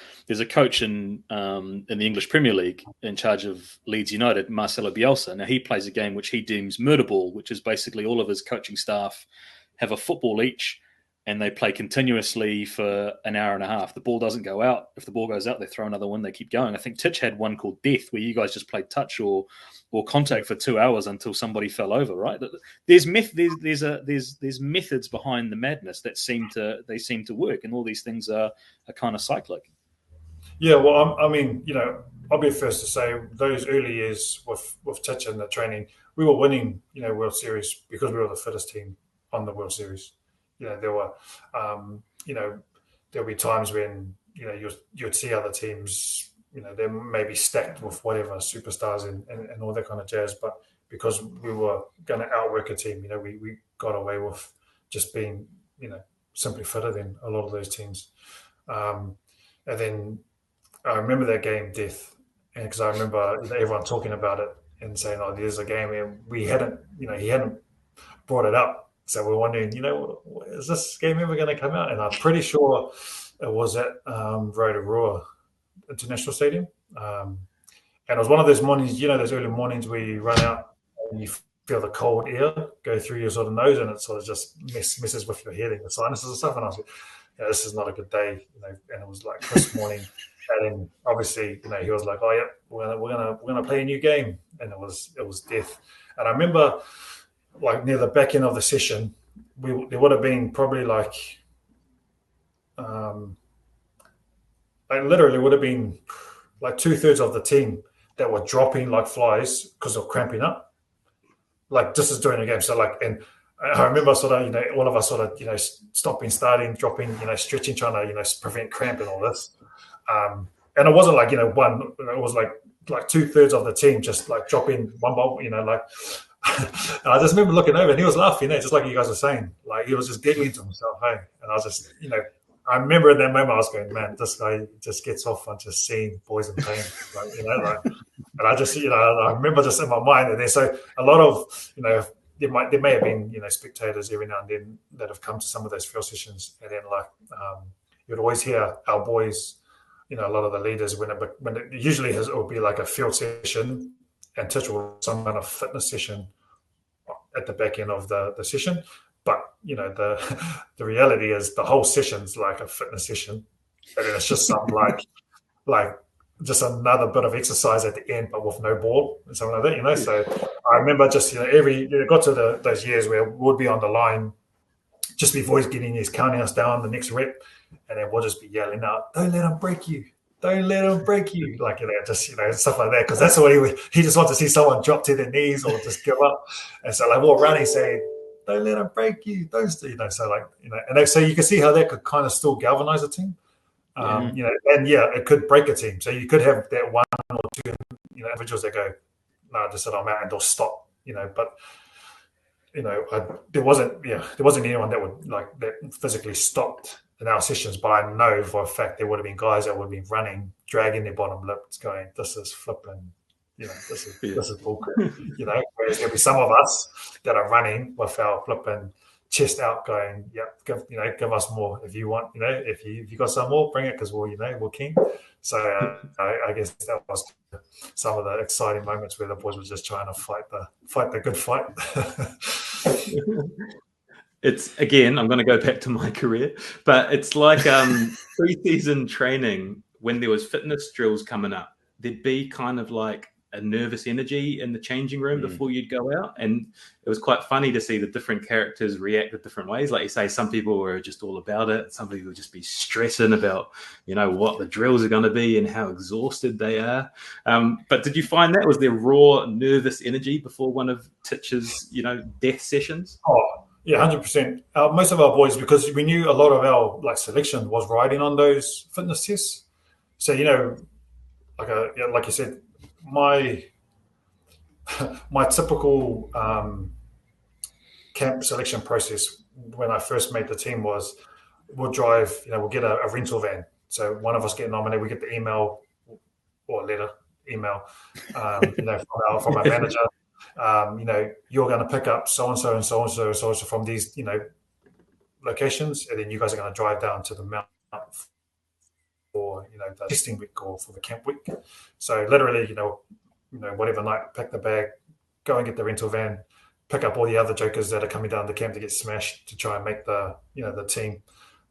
coach in the English Premier League in charge of Leeds United, Marcelo Bielsa. Now he plays a game which he deems murder ball, which is basically all of his coaching staff have a football each, and they play continuously for an hour and a half. The ball doesn't go out. If the ball goes out, they throw another one. They keep going. I think Titch had one called Death, where you guys just played touch or contact for 2 hours until somebody fell over. Right? There's methods behind the madness that seem to work, and all these things are kind of cyclic. Yeah, well, I mean, I'll be first to say those early years with Titch and the training, we were winning, World Series because we were the fittest team on the World Series. There were, there'll be times when you'd see other teams, they may be stacked with whatever superstars and all that kind of jazz, but because we were going to outwork a team, we got away with just being, simply fitter than a lot of those teams. And then I remember that game, Death, and because I remember everyone talking about it and saying, "Oh, there's a game," and he hadn't brought it up. So we're wondering, is this game ever going to come out? And I'm pretty sure it was at Rhetoric International Stadium. And it was one of those mornings, those early mornings where you run out and you feel the cold air go through your sort of nose, and it sort of just messes with your head and your sinuses and stuff. And I was like, this is not a good day, and it was like crisp morning. And then obviously, he was like, "Oh yeah, we're gonna play a new game," and it was Death. And I remember, like near the back end of the session, there would have been probably like literally would have been like 2/3 of the team that were dropping like flies because of cramping up. Like this is during the game, so and I remember sort of all of us sort of stopping, starting, dropping, stretching, trying to prevent cramp and all this. And it wasn't like one. It was like 2/3 of the team just like dropping one ball, like. And I just remember looking over and he was laughing, just like you guys were saying. Like he was just giggling to himself, hey. And I was just, I remember in that moment I was going, man, this guy just gets off on just seeing boys in pain, and I just, I remember just in my mind. And then so a lot of, there may have been, spectators every now and then that have come to some of those field sessions, and then you'd always hear our boys, a lot of the leaders when it usually it will be like a field session. And Titch will some kind of fitness session at the back end of the session. But, the reality is the whole session's like a fitness session. And then it's just something like just another bit of exercise at the end, but with no ball and something like that, So I remember just, it got to those years where we'd be on the line just before he's getting his counting us down the next rep. And then we'll just be yelling out, "Don't let him break you. Don't let him break you," just stuff like that, because that's what he just wants to see someone drop to their knees or just give up. And so we'll run and say, "Don't let him break you, don't," so and so you can see how that could kind of still galvanize a team, and it could break a team. So you could have that one or two individuals that go, "No, just said I'm out," and they'll stop, but there wasn't anyone that would that physically stopped in our sessions, but I know for a fact there would have been guys that would have been running, dragging their bottom lips, going, "This is flipping, this is bullshit." Whereas there'll be some of us that are running with our flipping chest out, going, "Yeah, give us more if you want, if you got some more, bring it, because we're keen." So I guess that was some of the exciting moments where the boys were just trying to fight the good fight. It's, again, I'm going to go back to my career, but it's like pre-season training when there was fitness drills coming up. There'd be kind of like a nervous energy in the changing room before you'd go out, and it was quite funny to see the different characters react in different ways. Like you say, some people were just all about it. Some people would just be stressing about, what the drills are going to be and how exhausted they are. But did you find that was there raw nervous energy before one of Titch's, death sessions? Oh, yeah, 100%. Most of our boys, because we knew a lot of our selection was riding on those fitness tests. So, like you said, my typical camp selection process when I first made the team was we'll drive, we'll get a rental van. So one of us get nominated, we get the email or letter, from our manager. You're going to pick up so-and-so and so-and-so and so-and-so from these, locations, and then you guys are going to drive down to the mount for, the testing week or for the camp week. So literally, whatever night, pack the bag, go and get the rental van, pick up all the other jokers that are coming down the camp to get smashed to try and make the team.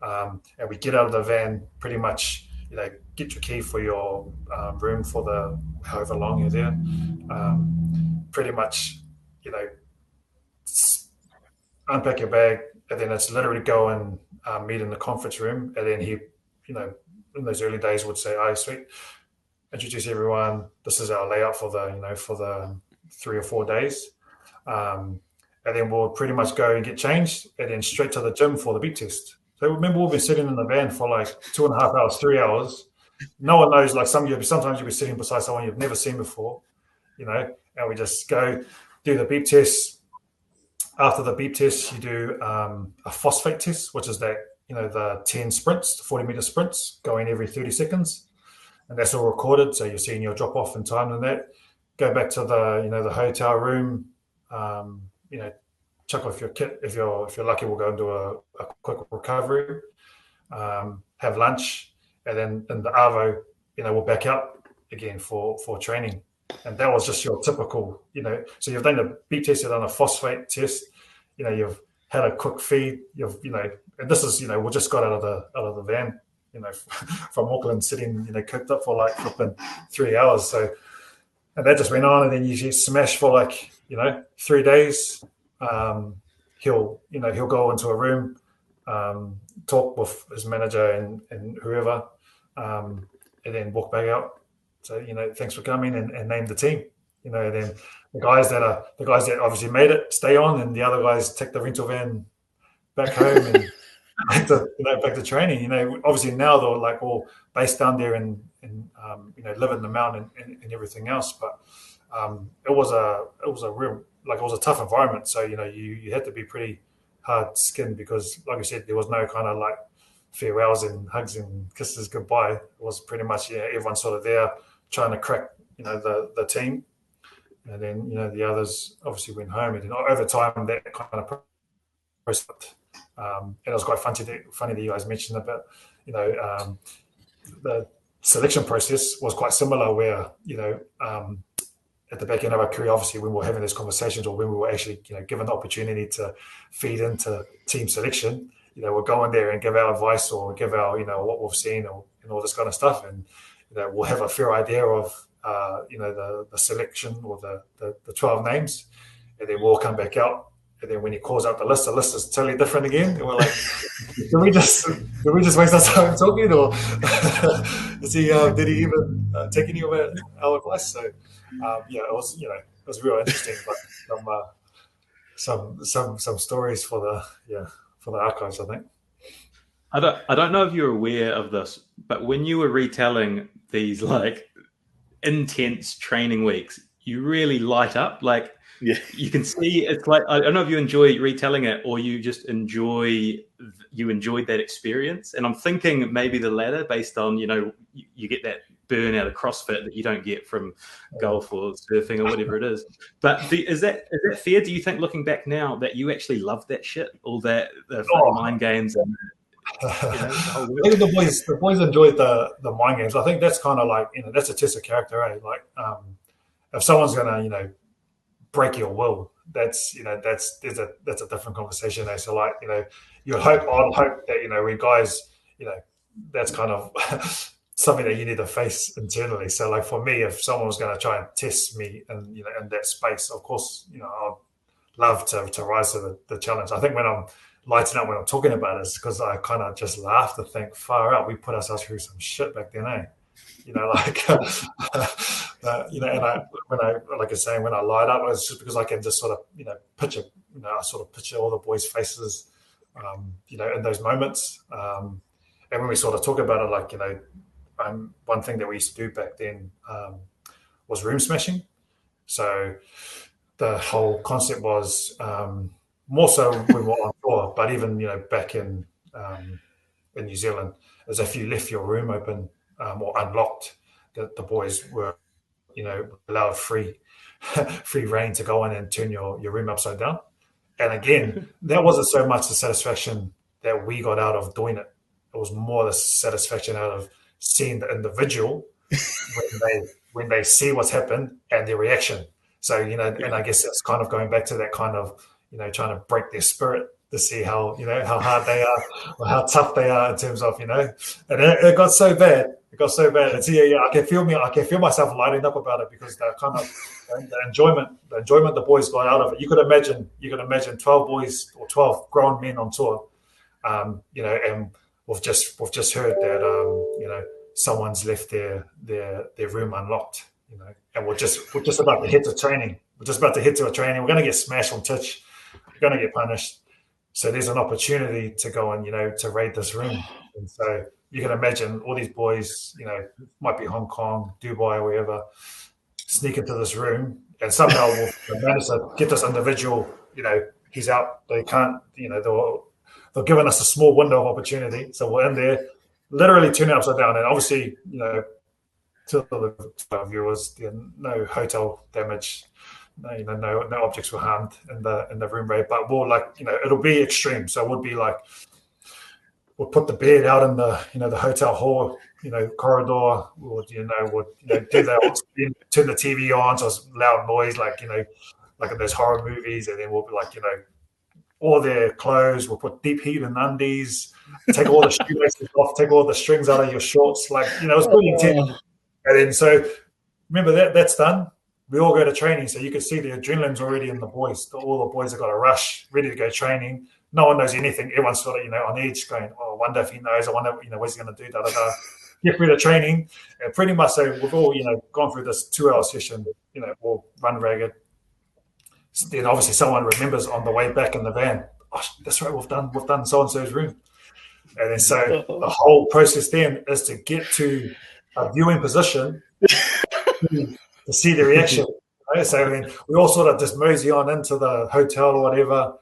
And we get out of the van pretty much, get your key for your room for the however long you're there. Pretty much, unpack your bag, and then it's literally go and meet in the conference room. And then he, in those early days would say, "Oh, sweet, introduce everyone. This is our layout for the 3 or 4 days." And then we'll pretty much go and get changed and then straight to the gym for the beep test. So remember, we'll be sitting in the van for like 2.5 hours, 3 hours. No one knows, like sometimes you'll be sitting beside someone you've never seen before, and we just go do the beep test. After the beep test, you do a phosphate test, which is that, the 10 sprints, the 40-meter sprints going every 30 seconds. And that's all recorded. So you're seeing your drop off in time and that. Go back to the, the hotel room, chuck off your kit. If you're lucky, we'll go and do a quick recovery, have lunch. And then in the Arvo, we'll back out again for training. And that was just your typical, so you've done a beep test, you've done a phosphate test, you've had a quick feed, and this is, we just got out of the van, from Auckland, sitting, cooked up for like flipping 3 hours. So, and that just went on, and then you get smashed for like, 3 days. He'll go into a room, talk with his manager and whoever, and then walk back out. So, thanks for coming, and name the team. And then the guys that obviously made it stay on, and the other guys take the rental van back home and back to training. Obviously now they're like all based down there and live in the mountain and everything else. But it was a tough environment. So you had to be pretty hard skinned, because, like I said, there was no kind of like farewells and hugs and kisses goodbye. It was pretty much everyone sort of there trying to crack the team, and then the others obviously went home, and then over time that kind of process. And it was quite funny that you guys mentioned it, but the selection process was quite similar, where at the back end of our career, obviously when we were having these conversations, or when we were actually given the opportunity to feed into team selection, we'll go in there and give our advice, or give our what we've seen, and all this kind of stuff, and we'll have a fair idea of the selection, or the 12 names, and then we'll come back out. And then when he calls out the list is totally different again. And we're like, did we just waste our time talking, or did he even take any of our advice? So it was real interesting. But some stories for the archives, I think. I don't know if you're aware of this, but when you were retelling these like intense training weeks, you really light up. Like, yeah, you can see it's like, I don't know if you enjoy retelling it, or you just enjoyed that experience. And I'm thinking maybe the latter, based on you get that burn out of CrossFit that you don't get from golf or surfing or whatever it is. But is that fair? Do you think, looking back now, that you actually loved that shit, all that the mind games and I think the boys enjoyed the mind games. I think that's kind of like, that's a test of character, eh? Like, if someone's gonna break your will, that's a different conversation, eh? So like, I'd hope that when guys, that's kind of something that you need to face internally. So like, for me, if someone was going to try and test me and in that space, of course, I'd love to rise to the challenge. I think when I'm lighting up, when I'm talking about it, is because I kind of just laugh to think, far out, we put ourselves through some shit back then, eh? And when I light up, it's just because I can just sort of, picture, I sort of picture all the boys' faces, in those moments. And when we sort of talk about it, like, one thing that we used to do back then was room smashing. So the whole concept was more so when we were on tour, but even back in New Zealand, is if you left your room open or unlocked, that the boys were allowed free reign to go in and turn your room upside down. And again, that wasn't so much the satisfaction that we got out of doing it. It was more the satisfaction out of seeing the individual when they see what's happened and their reaction. So, and I guess it's kind of going back to that kind of, trying to break their spirit to see how hard they are or how tough they are in terms of, and it got so bad. It got so bad. It's, I can feel myself lighting up about it, because the kind of the enjoyment the boys got out of it. You could imagine 12 boys or 12 grown men on tour, and we've just heard that someone's left their room unlocked, and we're just about to head to training. We're just about to head to a training. We're going to get smashed on Titch. We're going to get punished. So there's an opportunity to go and to raid this room. And so you can imagine all these boys, might be Hong Kong, Dubai, or wherever, sneak into this room, and somehow we'll manage to get this individual. He's out. They can't. They're giving us a small window of opportunity. So we're in there, literally turning upside down, and obviously, to the viewers, no hotel damage. No objects were harmed in the room raid, but we'll it'll be extreme. So it would be like we'll put the bed out in the hotel hall, corridor. We'll do that. Turn the TV on, so it's loud noise, like in those horror movies, and then we'll be all their clothes. We'll put deep heat in undies, take all the shoelaces off, take all the strings out of your shorts. It's pretty intense. And then so remember that's done. We all go to training, so you can see the adrenaline's already in the boys. All the boys have got a rush, ready to go training. No one knows anything. Everyone's sort of, on edge, going, "Oh, I wonder if he knows. I wonder, what's he going to do?" Da da da. Get through the training, and pretty much so we've all, gone through this 2-hour session. We'll run ragged. Then obviously someone remembers on the way back in the van. Oh, that's right, we've done so and so's room, and then so the whole process then is to get to a viewing position. To see the reaction. So we all sort of just mosey on into the hotel or whatever,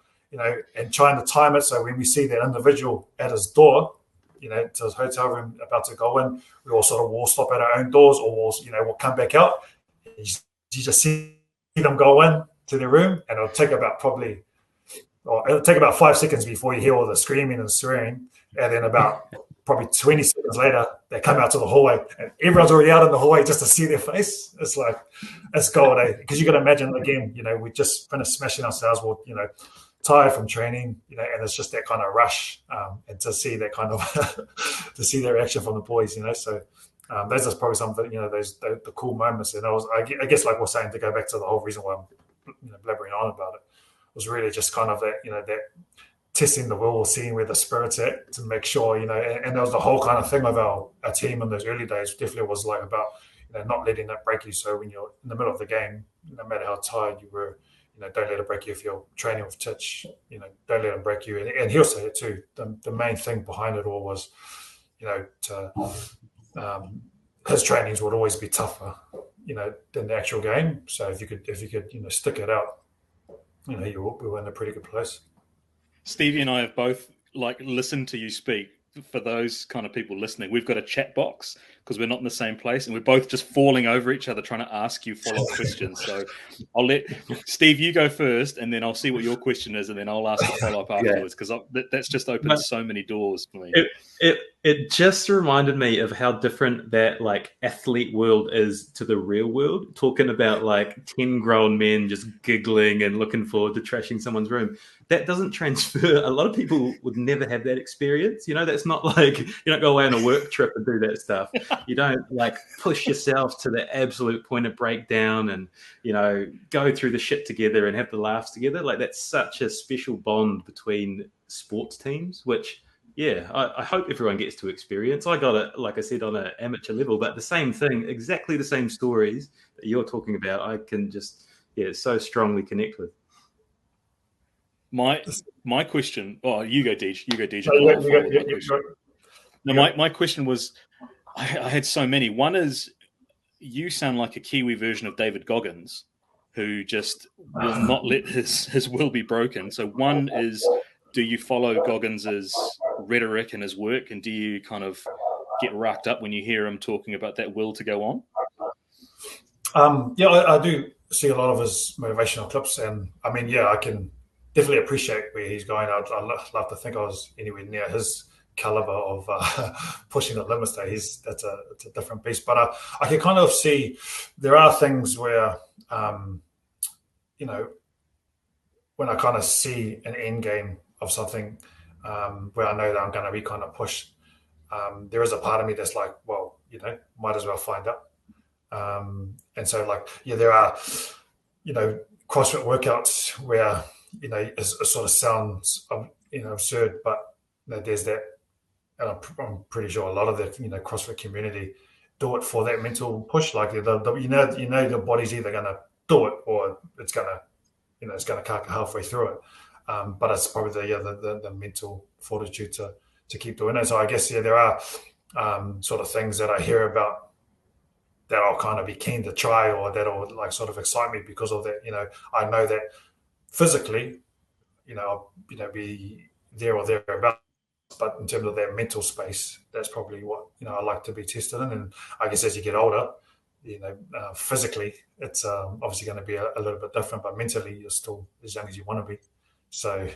and trying to time it. So when we see that individual at his door, to his hotel room about to go in, we all sort of will stop at our own doors, or we'll come back out. You just see them go in to their room, and it'll take about 5 seconds before you hear all the screaming and swearing, and then about probably 20 seconds later, they come out to the hallway, and everyone's already out in the hallway just to see their face. It's like, it's gold, because you can imagine, again, we just finished smashing ourselves. We're, tired from training, and it's just that kind of rush, and to see that kind of, to see the reaction from the boys, So those are probably some of the cool moments. And I guess, like we're saying, to go back to the whole reason why I'm blabbering on about it, was really just kind of that, that testing the will, seeing where the spirit's at, to make sure, and that was the whole kind of thing of our team in those early days. Definitely was about, not letting that break you. So when you're in the middle of the game, no matter how tired you were, don't let it break you. If you're training with Titch, don't let him break you. And he'll say it too. The main thing behind it all was, his trainings would always be tougher, than the actual game. So if you could, stick it out, we were in a pretty good place. Stevie and I have both listened to you speak. For those kind of people listening, we've got a chat box because we're not in the same place, and we're both just falling over each other trying to ask you follow-up questions. So I'll let Steve, you go first, and then I'll see what your question is, and then I'll ask a follow-up afterwards, because that's just opened so many doors for me. It just reminded me of how different that athlete world is to the real world. Talking about 10 grown men just giggling and looking forward to trashing someone's room. That doesn't transfer. A lot of people would never have that experience. That's not you don't go away on a work trip and do that stuff. You don't push yourself to the absolute point of breakdown and, go through the shit together and have the laughs together. That's such a special bond between sports teams, which, I hope everyone gets to experience. I got it, like I said, on an amateur level, but the same thing, exactly the same stories that you're talking about, I can just, so strongly connect with. My question. Oh, you go, DJ. You go, DJ. No, my question was, I had so many. One is you sound like a Kiwi version of David Goggins, who just will not let his will be broken. So one is, do you follow Goggins's rhetoric and his work, and do you kind of get racked up when you hear him talking about that will to go on? Yeah, I do see a lot of his motivational clips, and I mean, yeah, I can definitely appreciate where he's going. I'd love to think I was anywhere near his caliber of pushing the limits there. It's a different beast, but I can kind of see there are things where you know, when I kind of see an end game of something where I know that I'm going to be kind of pushed, there is a part of me that's like, well, you know, might as well find out. And so, like, yeah, there are, you know, CrossFit workouts where, you know, it sort of sounds, you know, absurd, but you know, there's that, and I'm pretty sure a lot of the, you know, CrossFit community do it for that mental push. Like, you know, your body's either going to do it or it's going to, you know, it's going to cut halfway through it. But it's probably the mental fortitude to keep doing it. So I guess, yeah, there are sort of things that I hear about that I'll kind of be keen to try, or that'll like sort of excite me because of that. You know, I know that physically, you know, I'll, you know, be there or thereabouts, but in terms of that mental space, that's probably what, you know, I like to be tested in. And I guess as you get older, you know, physically, it's obviously going to be a little bit different, but mentally, you're still as young as you want to be. So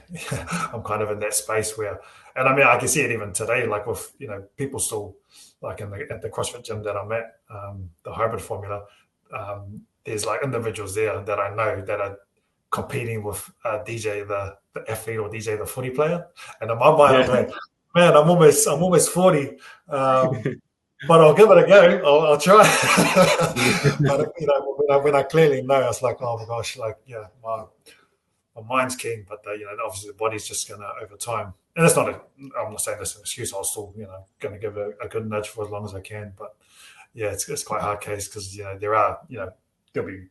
I'm kind of in that space where, and I mean, I can see it even today, like with, you know, people still, like at the CrossFit gym that I'm at, the hybrid formula, there's like individuals there that I know that are competing with DJ, the athlete, or DJ, the footy player. And in my mind, I'm like, man, I'm almost 40. But I'll give it a go. I'll try. But, you know, when I clearly know, it's like, oh my gosh, like, yeah, my mind's keen, but you know, obviously the body's just going to over time. And it's not I'm not saying this is an excuse. I'll still, you know, going to give it a good nudge for as long as I can. But yeah, it's quite a hard case because, you know, there are, you know, there'll be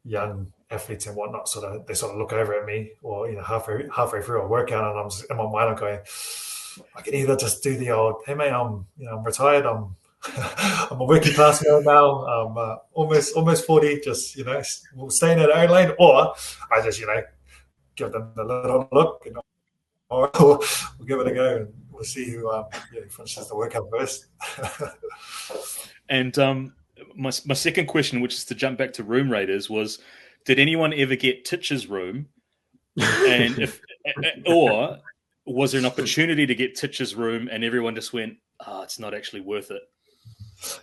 young athletes and whatnot, they sort of look over at me, or, you know, halfway through a workout, and I'm just, in my mind, I'm going, I can either just do the old, hey mate, I'm retired, I'm a working class girl now, I'm almost 40, just, you know, we'll stay in our own lane, or I just, you know, give them a little look, you know, or we'll give it a go, and we'll see who finishes the workout first. And my second question, which is to jump back to room raiders, was, did anyone ever get Titch's room? And or was there an opportunity to get Titch's room and everyone just went, it's not actually worth it?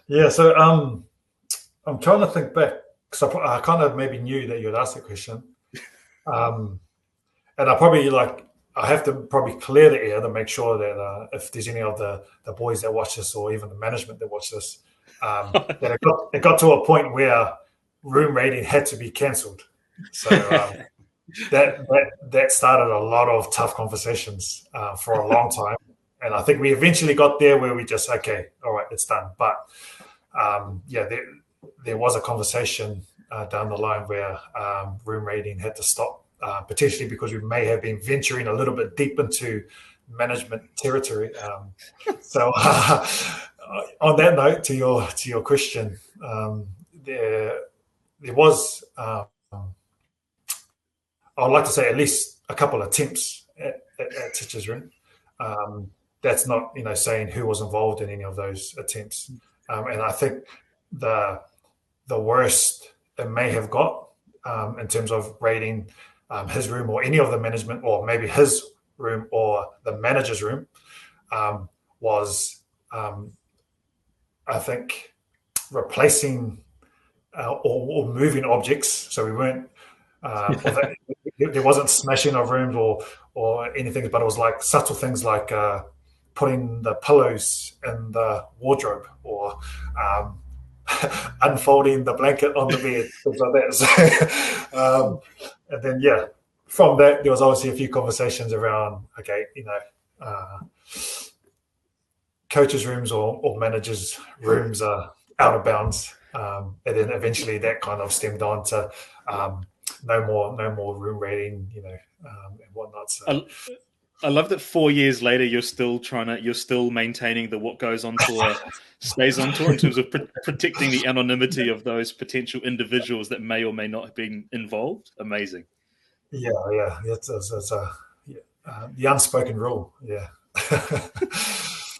Yeah, so I'm trying to think back, because I kind of maybe knew that you'd ask the question. And I probably, like, I have to probably clear the air to make sure that if there's any of the boys that watch this, or even the management that watch this, that it got to a point where room raiding had to be cancelled. So that started a lot of tough conversations for a long time. And I think we eventually got there where we just, okay, all right, it's done. But yeah, there was a conversation down the line where room raiding had to stop, potentially because we may have been venturing a little bit deep into management territory. So on that note, to your question, there was, I would like to say, at least a couple of attempts at Titch's room. That's not, you know, saying who was involved in any of those attempts. And I think the worst it may have got in terms of raiding his room, or any of the management, or maybe his room or the manager's room, was I think replacing or moving objects. So we weren't there wasn't smashing of rooms or anything, but it was like subtle things like putting the pillows in the wardrobe, or unfolding the blanket on the bed, things like that. So, and then, yeah, from that, there was obviously a few conversations around, okay, you know, coaches' rooms or managers' rooms are out of bounds. And then eventually that kind of stemmed on to no more room raiding, you know, and whatnot. So. I love that 4 years later you're still maintaining the what goes on tour stays on tour in terms of protecting the anonymity of those potential individuals that may or may not have been involved. Amazing. Yeah. It's the unspoken rule. Yeah.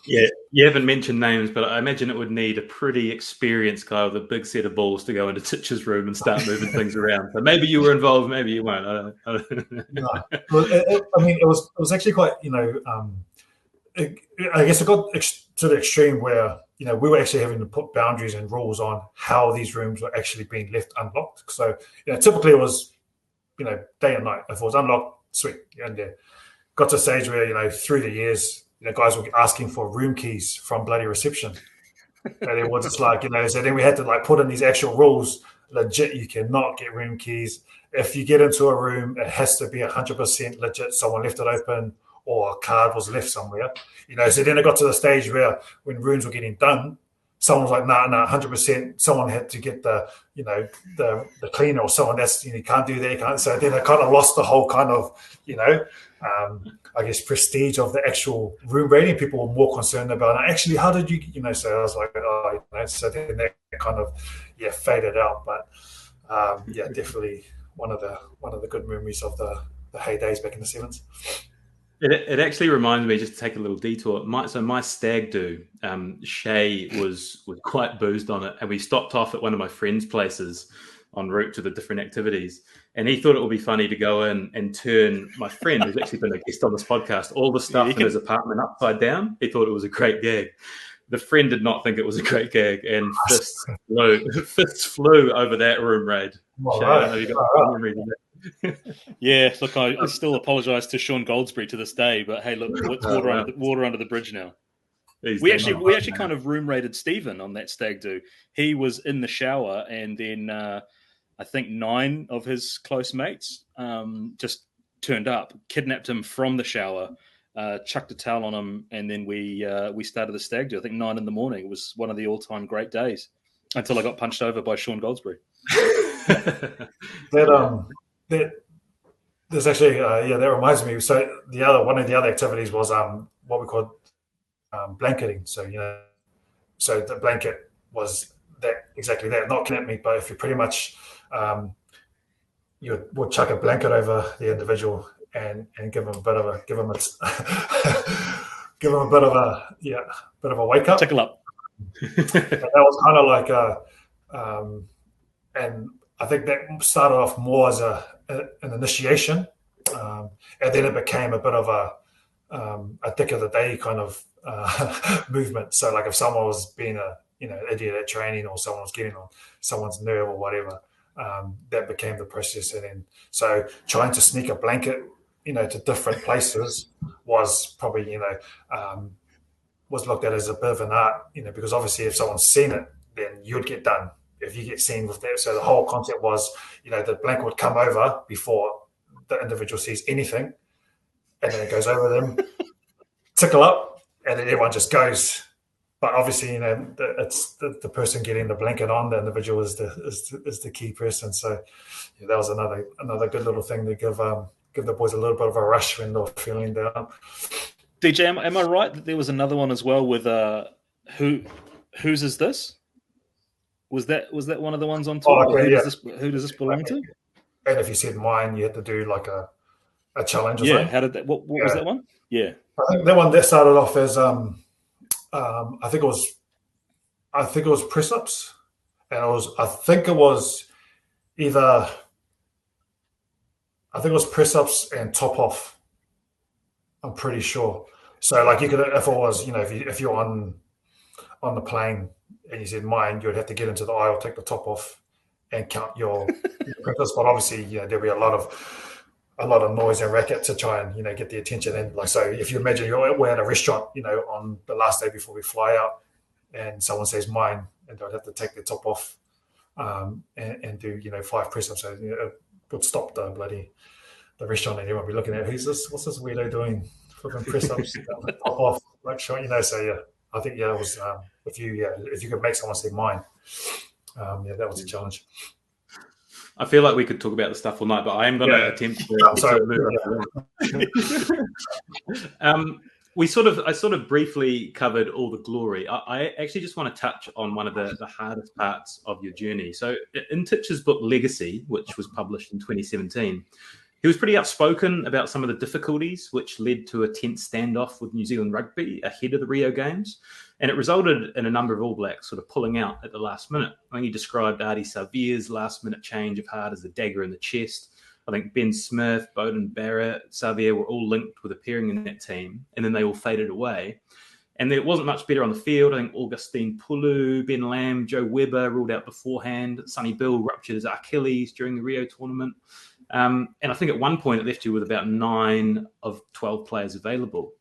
Yeah, you haven't mentioned names, but I imagine it would need a pretty experienced guy with a big set of balls to go into Titch's room and start moving things around. So maybe you were involved, maybe you weren't. I don't know. No. It was actually quite, I guess it got to the extreme where, we were actually having to put boundaries and rules on how these rooms were actually being left unlocked. So, typically it was, day and night. If it was unlocked, sweet. And got to a stage where, through the years, guys were asking for room keys from bloody reception. And it was just like, so then we had to put in these actual rules. Legit, you cannot get room keys. If you get into a room, it has to be 100% legit. Someone left it open or a card was left somewhere. So then it got to the stage where when rooms were getting done, someone was like, nah, 100%. Someone had to get the cleaner or someone that's, you can't do that. You can't. So then it kind of lost the whole kind of, I guess, prestige of the actual room rating. People were more concerned about, actually, how did you, so I was like, so then that kind of, faded out. But definitely one of the good memories of the heydays back in the 70s. It actually reminds me, just to take a little detour. My stag do, Shay was quite boozed on it, and we stopped off at one of my friends' places en route to the different activities. And he thought it would be funny to go in and turn my friend, who's actually been a guest on this podcast, all the stuff in his apartment upside down. He thought it was a great gag. The friend did not think it was a great gag, and fists flew over that room raid. Shay, I don't know if you got memories of that. Yeah, look, I still apologise to Shaun Goldsbury to this day, but hey, look, it's water under the bridge now. We actually kind of room raided Stephen on that stag do. He was in the shower, and then I think 9 of his close mates just turned up, kidnapped him from the shower, chucked a towel on him, and then we started the stag do. I think 9 in the morning. It was one of the all-time great days until I got punched over by Shaun Goldsbury. There's actually that reminds me. So one of the other activities was what we called blanketing. So so the blanket was exactly that, not kidnap me, but if you pretty much you would chuck a blanket over the individual and give them a bit of a wake up, tickle up. And that was kind of like and I think that started off more as an initiation, and then it became a bit of a dick of the day kind of movement. So, like if someone was being idiot at training, or someone was getting on someone's nerve or whatever, that became the process. And then so trying to sneak a blanket, to different places was probably was looked at as a bit of an art, because obviously if someone's seen it, then you'd get done if you get seen with that. So the whole concept was, the blanket would come over before the individual sees anything, and then it goes over them, tickle up, and then everyone just goes. But obviously, it's the person getting the blanket on, the individual is the key person. So that was another good little thing to give the boys a little bit of a rush when they're feeling down. DJ, am I right that there was another one as well with whose is this? Was that one of the ones on tour? Oh, okay, who does this belong to? And if you said mine, you had to do like a challenge or something. Yeah, how did that? What was that one? Yeah, I think that one that started off as I think it was press ups, and I think it was press ups and top off. I'm pretty sure. So like you could, if it was, if you're on the plane and you said mine, you'd have to get into the aisle, take the top off, and count your press. But obviously, there'd be a lot of noise and racket to try and get the attention. And like, so if you imagine we're at a restaurant, on the last day before we fly out, and someone says mine, and they'd have to take their top off and do 5 press ups. So it would stop the restaurant, and everyone would be looking at what's this weirdo doing, flipping press ups, top off, like shot, So yeah, I think it was if you could make someone say mine, that was a challenge. I feel like we could talk about the stuff all night, but I am going to attempt to move on. I sort of briefly covered all the glory. I actually just want to touch on one of the hardest parts of your journey. So in Titch's book Legacy, which was published in 2017, he was pretty outspoken about some of the difficulties which led to a tense standoff with New Zealand rugby ahead of the Rio Games. And it resulted in a number of All Blacks sort of pulling out at the last minute. I think he described Ardie Savea's last-minute change of heart as a dagger in the chest. I think Ben Smith, Bowden Barrett, Savea were all linked with appearing in that team, and then they all faded away. And it wasn't much better on the field. I think Augustine Pulu, Ben Lamb, Joe Webber ruled out beforehand. Sonny Bill ruptured his Achilles during the Rio tournament. And I think at one point it left you with about 9 of 12 players available.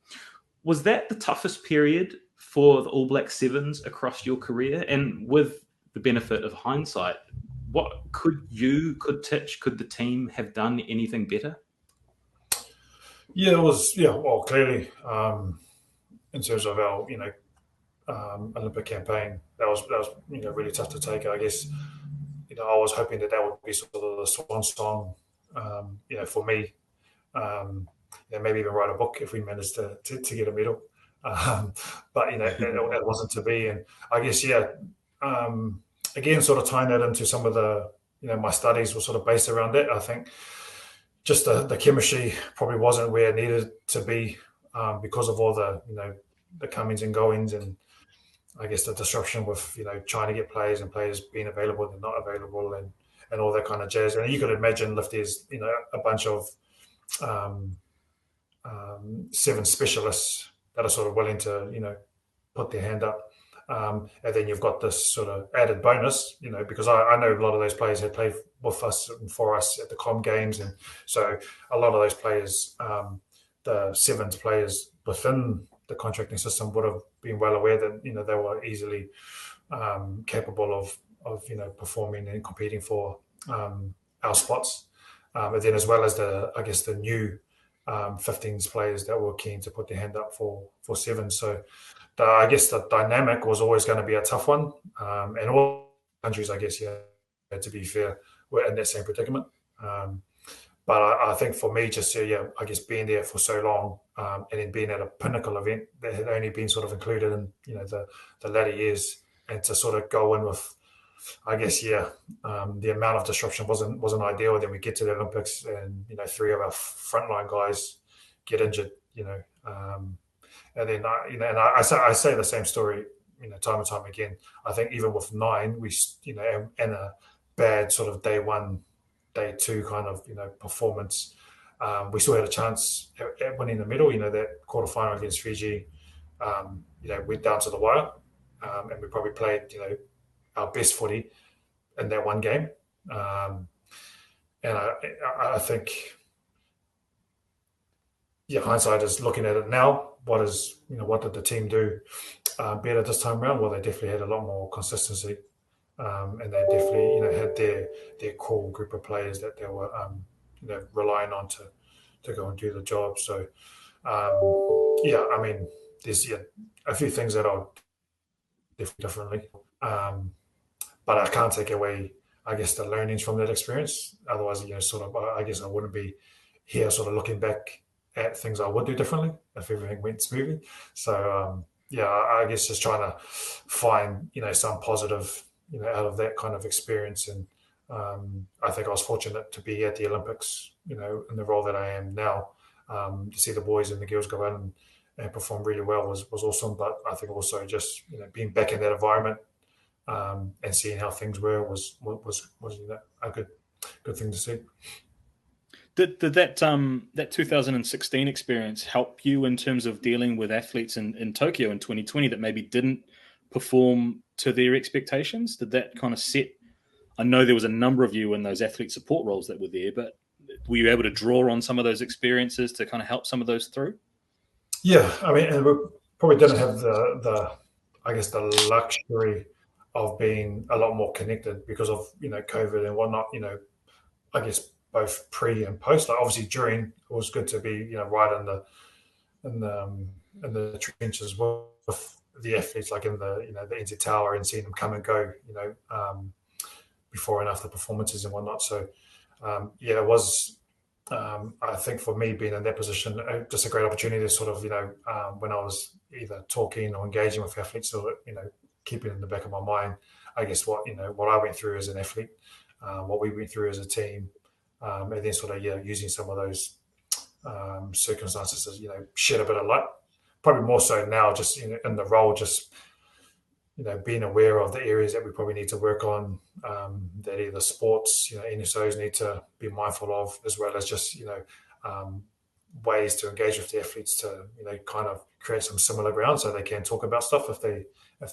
Was that the toughest period for the All Black Sevens across your career? And with the benefit of hindsight, what could Titch, could the team have done anything better? Yeah, it was. Yeah, well, clearly, in terms of our Olympic campaign, that was really tough to take. I guess I was hoping that would be sort of the swan song, for me. Maybe even write a book if we managed to get a medal. But it wasn't to be, and I guess again, sort of tying that into some of the my studies were sort of based around that. I think just the chemistry probably wasn't where it needed to be because of all the the comings and goings, and I guess the disruption with trying to get players and players being available and not available, and all that kind of jazz. And you could imagine if there's a bunch of 7 specialists that are sort of willing to put their hand up. And then you've got this sort of added bonus, because I know a lot of those players had played with us and for us at the Com Games. And so a lot of those players, the Sevens players within the contracting system would have been well aware that, they were easily capable of performing and competing for our spots. And then as well as the new 15s players that were keen to put their hand up for Sevens. So I guess the dynamic was always going to be a tough one. And all countries, I guess, to be fair, were in that same predicament. But I think for me, just I guess being there for so long and then being at a pinnacle event that had only been sort of included in the latter years, and to sort of go in with, I guess, the amount of disruption wasn't ideal. Then we get to the Olympics, and 3 of our frontline guys get injured. And then I say the same story, time and time again. I think even with 9, we, and a bad sort of day 1, day 2 kind of performance, we still had a chance at winning the medal. That quarterfinal against Fiji, went down to the wire, and we probably played our best footy in that one game. And I think, hindsight is looking at it now. What did the team do better this time around? Well, they definitely had a lot more consistency, and they definitely had their core group of players that they were relying on to go and do the job. So I mean, there's a few things that I'll differently, but I can't take away, I guess, the learnings from that experience. Otherwise, I guess I wouldn't be here sort of looking back at things I would do differently if everything went smoothly. So I guess just trying to find some positive out of that kind of experience. And I think I was fortunate to be at the Olympics in the role that I am now. To see the boys and the girls go in and perform really well was awesome. But I think also just being back in that environment and seeing how things were was a good thing to see. Did that 2016 experience help you in terms of dealing with athletes in Tokyo in 2020 that maybe didn't perform to their expectations? Did that kind of set? I know there was a number of you in those athlete support roles that were there, but were you able to draw on some of those experiences to kind of help some of those through? Yeah, I mean, and we probably didn't have the luxury of being a lot more connected because of COVID and whatnot. I guess both pre and post. Like obviously during, it was good to be right in the trenches with the athletes, like in the the NZ Tower, and seeing them come and go. before and after performances and whatnot. So it was. I think for me being in that position, just a great opportunity to sort of, when I was either talking or engaging with athletes, or, keeping in the back of my mind, I guess what I went through as an athlete, what we went through as a team, and then sort of, using some of those circumstances to, shed a bit of light, probably more so now just in the role, just, being aware of the areas that we probably need to work on, that either sports, NSOs need to be mindful of, as well as just, ways to engage with the athletes to, kind of create some similar ground so they can talk about stuff if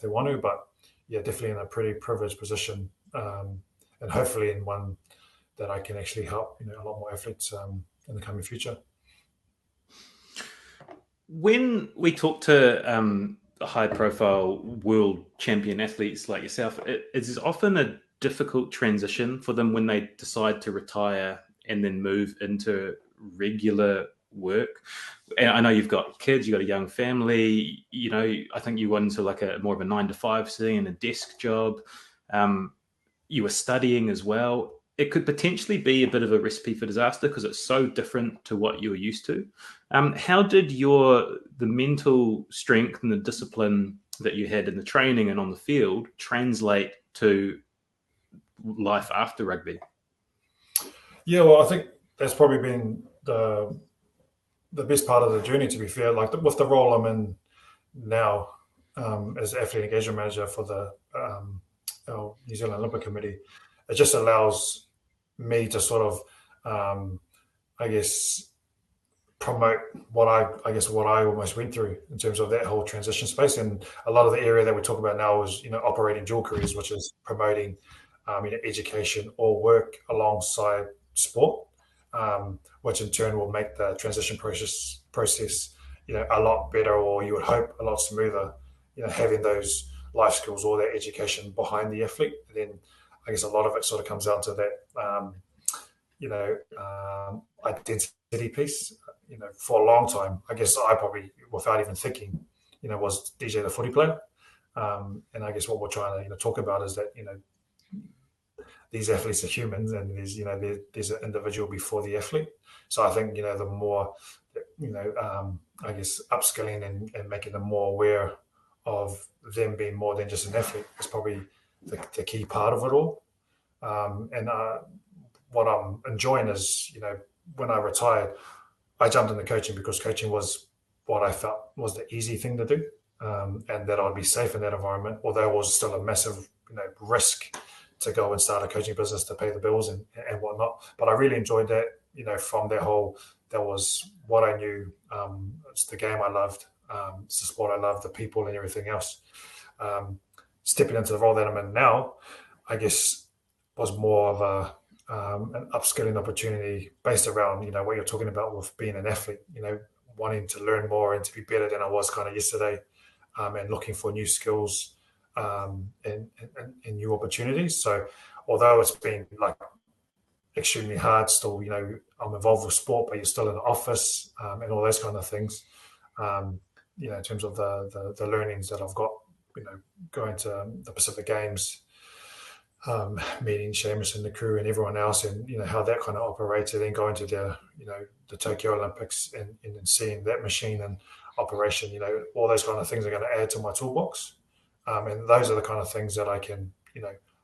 they want to. But definitely in a pretty privileged position, and hopefully in one that I can actually help, a lot more athletes in the coming future. When we talk to high-profile world champion athletes like yourself, it is often a difficult transition for them when they decide to retire and then move into regular work. And I know you've got kids, you've got a young family. I think you went into like more of a 9-to-5 thing and a desk job. You were studying as well. It could potentially be a bit of a recipe for disaster because it's so different to what you're used to. How did the mental strength and the discipline that you had in the training and on the field translate to life after rugby? Yeah, well, I think that's probably been the best part of the journey, to be fair. Like with the role I'm in now, as athlete engagement manager for the our New Zealand Olympic Committee, it just allows me to sort of, promote what I almost went through in terms of that whole transition space. And a lot of the area that we talk about now is, operating dual careers, which is promoting, education or work alongside sport, which in turn will make the transition process, a lot better, or you would hope a lot smoother, having those life skills or that education behind the athlete. And then I guess a lot of it sort of comes down to that, identity piece. For a long time, I guess I probably, without even thinking, was DJ the footy player. And I guess what we're trying to, talk about is that, these athletes are humans, and there's an individual before the athlete. So I think, the more, upskilling and making them more aware of them being more than just an athlete is probably the key part of it all. And what I'm enjoying is, when I retired, I jumped into coaching because coaching was what I felt was the easy thing to do, and that I'd be safe in that environment, although it was still a massive, risk to go and start a coaching business to pay the bills and whatnot. But I really enjoyed that, from that was what I knew. It's the game I loved. It's the sport I loved, the people and everything else. Stepping into the role that I'm in now, I guess, was more of an upskilling opportunity based around, what you're talking about with being an athlete, wanting to learn more and to be better than I was kind of yesterday, and looking for new skills and new opportunities. So although it's been like extremely hard still, I'm involved with sport, but you're still in the office and all those kind of things, in terms of the learnings that I've got, going to the Pacific Games, meeting Seamus and the crew and everyone else, and how that kind of operates, and then going to the Tokyo Olympics and seeing that machine and operation, all those kind of things are going to add to my toolbox, and those are the kind of things that I can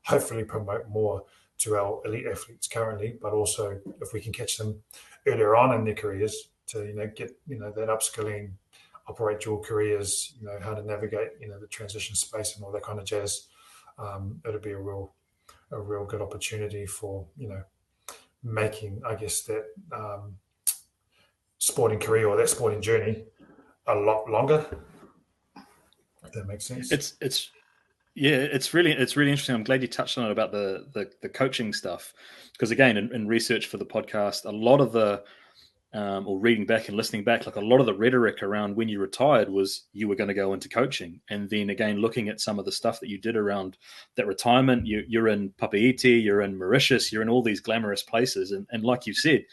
hopefully promote more to our elite athletes currently, but also if we can catch them earlier on in their careers to get that upskilling, operate dual careers, how to navigate the transition space and all that kind of jazz. It'll be a real good opportunity for making, I guess, that sporting career or that sporting journey a lot longer. If that makes sense. It's really interesting. I'm glad you touched on it about the coaching stuff, because again, in research for the podcast, a lot of the or reading back and listening back, like a lot of the rhetoric around when you retired was you were going to go into coaching. And then again, looking at some of the stuff that you did around that retirement, you're in Papeete, you're in Mauritius, you're in all these glamorous places. And like you said,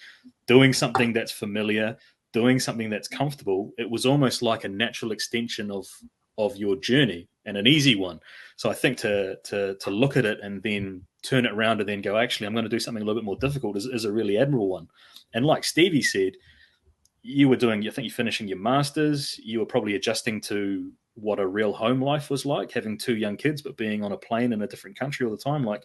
doing something that's familiar, doing something that's comfortable, it was almost like a natural extension of your journey and an easy one. So I think to look at it and then turn it around and then go, actually, I'm going to do something a little bit more difficult is a really admirable one. And like Stevie said, you were doing, I think you're finishing your master's, you were probably adjusting to what a real home life was like, having 2 young kids, but being on a plane in a different country all the time. Like,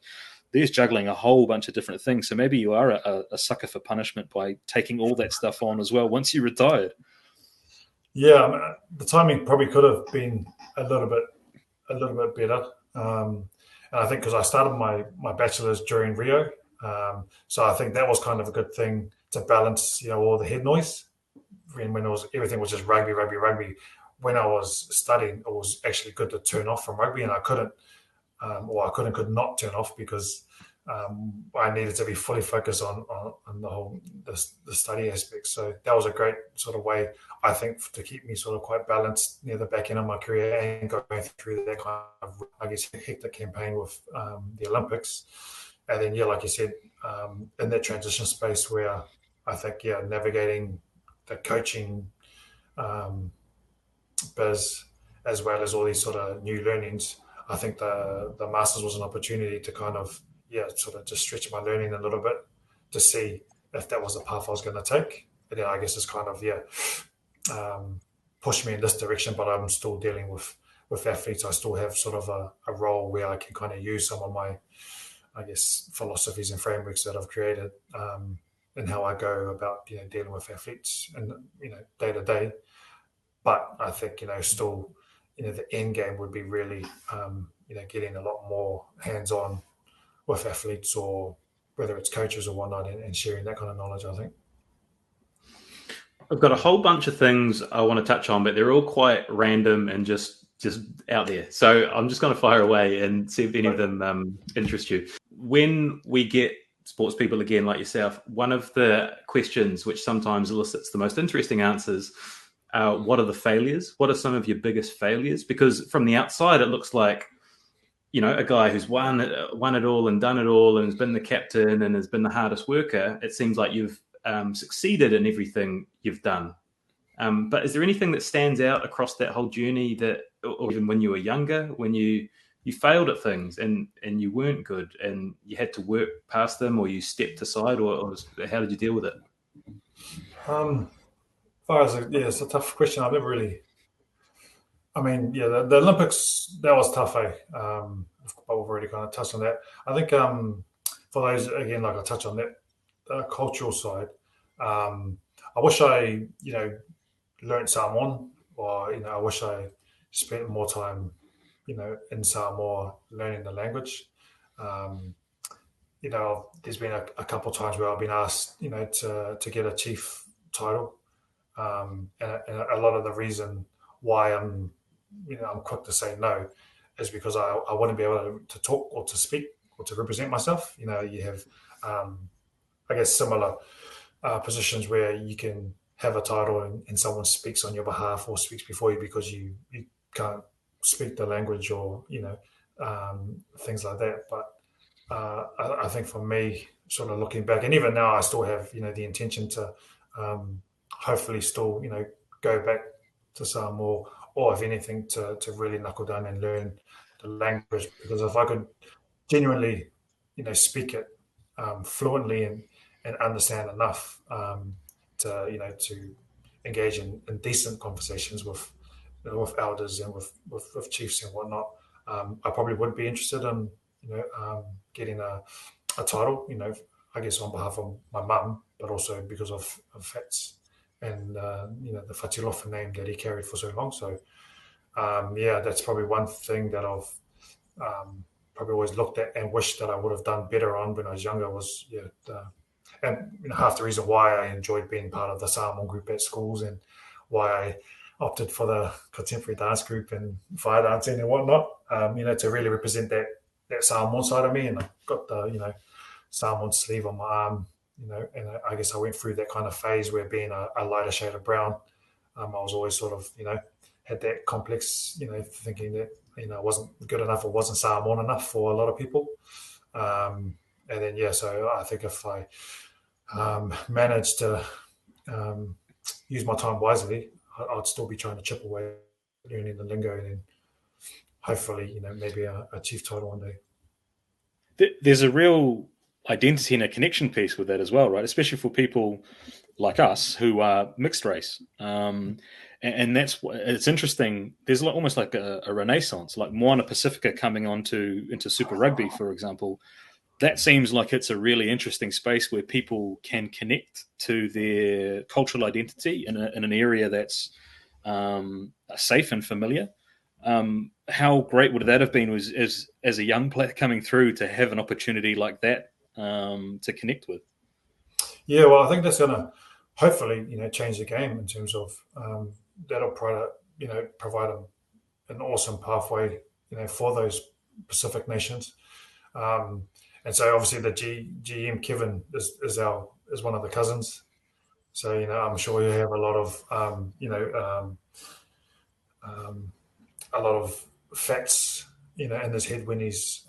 there's juggling a whole bunch of different things. So maybe you are a sucker for punishment by taking all that stuff on as well once you retired. Yeah, I mean, the timing probably could have been a little bit better. And I think because I started my bachelor's during Rio, so I think that was kind of a good thing to balance, all the head noise. When everything was just rugby. When I was studying, it was actually good to turn off from rugby, and I could not turn off because I needed to be fully focused on the study aspect. So that was a great sort of way, I think, to keep me sort of quite balanced near the back end of my career and going through that kind of, I guess, hectic campaign with the Olympics. And then, like you said, in that transition space where I think, navigating the coaching biz as well as all these sort of new learnings, I think the Masters was an opportunity to kind of, sort of just stretch my learning a little bit to see if that was the path I was going to take. And then I guess it's kind of, pushed me in this direction, but I'm still dealing with athletes. I still have sort of a role where I can kind of use some of my, I guess, philosophies and frameworks that I've created in how I go about, dealing with athletes and, day to day. But I think, still, the end game would be really, getting a lot more hands-on with athletes, or whether it's coaches or whatnot, and sharing that kind of knowledge, I think. I've got a whole bunch of things I want to touch on, but they're all quite random and just out there. So I'm just going to fire away and see if any of them interest you. When we get sports people again like yourself, one of the questions which sometimes elicits the most interesting answers, what are the failures? What are some of your biggest failures? Because from the outside, it looks like, a guy who's won it all and done it all and has been the captain and has been the hardest worker. It seems like you've succeeded in everything you've done. But is there anything that stands out across that whole journey that, or even when you were younger, when you failed at things and you weren't good and you had to work past them, or you stepped aside, or how did you deal with it? It's a tough question. I've never really, the Olympics, that was tough, eh? We've already kind of touched on that. I think for those, again, like I touched on that cultural side, I wish I, learned Samoan, or, I wish I spent more time, in Samoa learning the language. There's been a couple of times where I've been asked, to get a chief title. And a lot of the reason why I'm quick to say no is because I wouldn't be able to talk or to speak or to represent myself. You have, I guess, similar positions where you can have a title and someone speaks on your behalf or speaks before you because you can't speak the language, or, things like that. But I think for me, sort of looking back, and even now I still have, the intention to hopefully still, go back to Samoa, or if anything, to really knuckle down and learn the language. Because if I could genuinely, speak it fluently and understand enough to engage in decent conversations with elders and with chiefs and whatnot, I probably would be interested in getting a title, I guess on behalf of my mum, but also because of Feats and the Whatilofa name that he carried for so long. So that's probably one thing that I've probably always looked at and wished that I would have done better on when I was younger. Was and half the reason why I enjoyed being part of the Samoan group at schools, and why I opted for the contemporary dance group and fire dancing and whatnot, to really represent that Samoan side of me. And I got the, Samoan sleeve on my arm, and I guess I went through that kind of phase where being a lighter shade of brown, I was always sort of, had that complex, thinking that, I wasn't good enough or wasn't Samoan enough for a lot of people. And then, so I think if I managed to use my time wisely, I'd still be trying to chip away, learning the lingo, and then hopefully, maybe a chief title one day. There's a real identity and a connection piece with that as well, right? Especially for people like us who are mixed race. And it's interesting. There's almost like a renaissance, like Moana Pacifica coming into Super Rugby, for example. That seems like it's a really interesting space where people can connect to their cultural identity in an area that's safe and familiar. How great would that have been as a young player coming through to have an opportunity like that to connect with? Yeah, well, I think that's going to hopefully, change the game in terms of that'll provide an awesome pathway, for those Pacific nations. And so obviously the GM Kevin is one of the cousins. So, I'm sure you have a lot of facts, in his head when he's,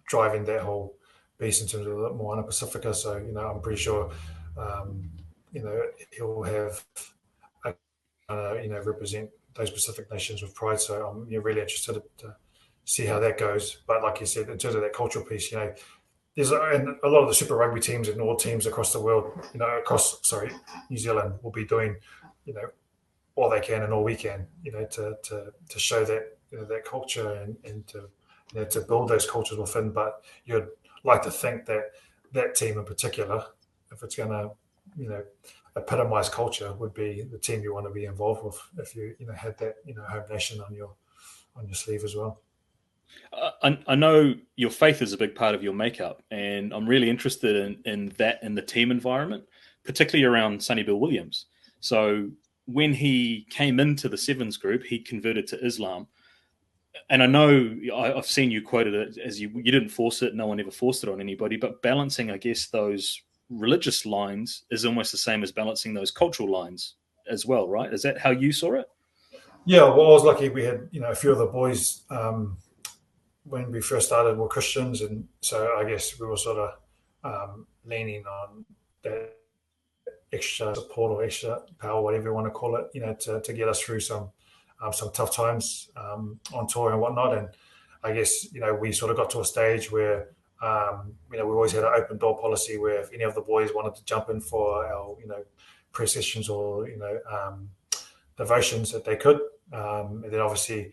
driving that whole piece in terms of the Moana Pacifica. So, I'm pretty sure, he'll have, represent those Pacific nations with pride. So I'm really interested to see how that goes. But like you said, in terms of that cultural piece, there's and a lot of the Super Rugby teams and all teams across the world, New Zealand will be doing, all they can and all we can, to show that that culture and to build those cultures within. But you'd like to think that team in particular, if it's going to, epitomize culture, would be the team you want to be involved with if you had that home nation on your sleeve as well. I know your faith is a big part of your makeup, and I'm really interested in that in the team environment, particularly around Sonny Bill Williams. So when he came into the Sevens group, he converted to Islam. And I know I've seen you quoted it as you didn't force it. No one ever forced it on anybody. But balancing, I guess, those religious lines is almost the same as balancing those cultural lines as well, right? Is that how you saw it? Yeah, well, I was lucky. We had, a few of the boys when we first started were Christians. And so I guess we were sort of leaning on that extra support or extra power, whatever you want to call it, to get us through some tough times on tour and whatnot. And I guess, we sort of got to a stage where, we always had an open door policy where if any of the boys wanted to jump in for our, prayer sessions or, devotions that they could. And then obviously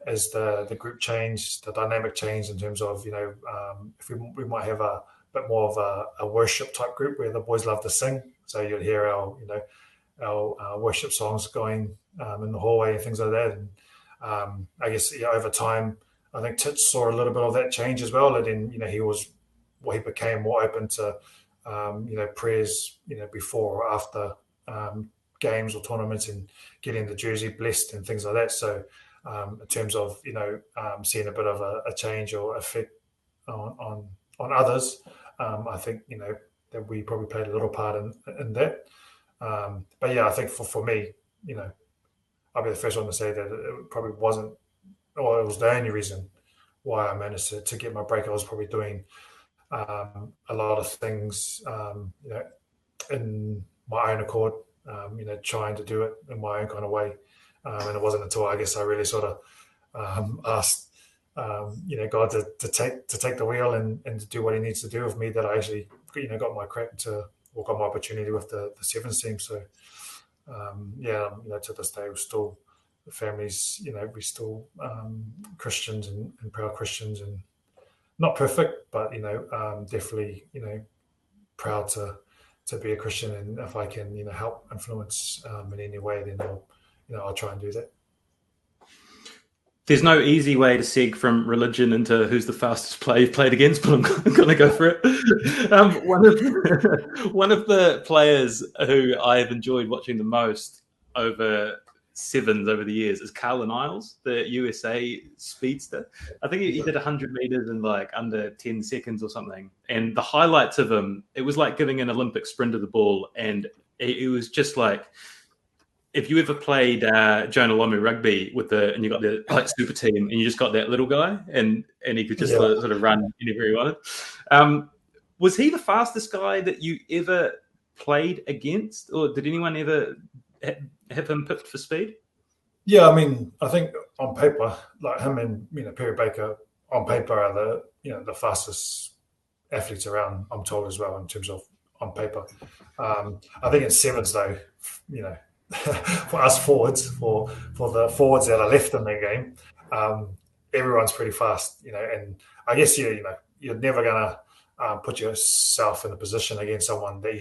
as the group changed, the dynamic changed in terms of, if we might have a bit more of a worship type group where the boys love to sing. So you'd hear our worship songs going in the hallway and things like that. And I guess over time, I think Titch saw a little bit of that change as well. And then, he became more open to, prayers, before or after games or tournaments and getting the jersey blessed and things like that. So in terms of, seeing a bit of a change or effect on others, I think, that we probably played a little part in that. But yeah, I think for me, I'll be the first one to say that it probably wasn't, or it was the only reason why I managed to get my break. I was probably doing a lot of things, in my own accord, trying to do it in my own kind of way. And it wasn't until I guess I really sort of asked, God to take the wheel and to do what he needs to do with me that I actually, got my crack got my opportunity with the Sevens team. So, to this day, we're still the families, we're still Christians and proud Christians, and not perfect, but definitely proud to be a Christian. And if I can help influence in any way, then I'll try and do that. There's no easy way to seg from religion into who's the fastest player you've played against, but I'm going to go for it. One of the players who I've enjoyed watching the most over Sevens over the years is Carlin Isles, the USA speedster. I think he did 100 meters in like under 10 seconds or something. And the highlights of him, it was like giving an Olympic sprinter the ball. And it was just like, if you ever played Jonah Lomu rugby and you got the like super team and you just got that little guy and he could just sort of run anywhere he wanted. Was he the fastest guy that you ever played against, or did anyone ever have him picked for speed? Yeah, I mean, I think on paper, like him and Perry Baker, on paper are the fastest athletes around, I'm told, as well, in terms of on paper. I think in sevens though, for us forwards, for the forwards that are left in the game, everyone's pretty fast, and I guess you're never gonna put yourself in a position against someone that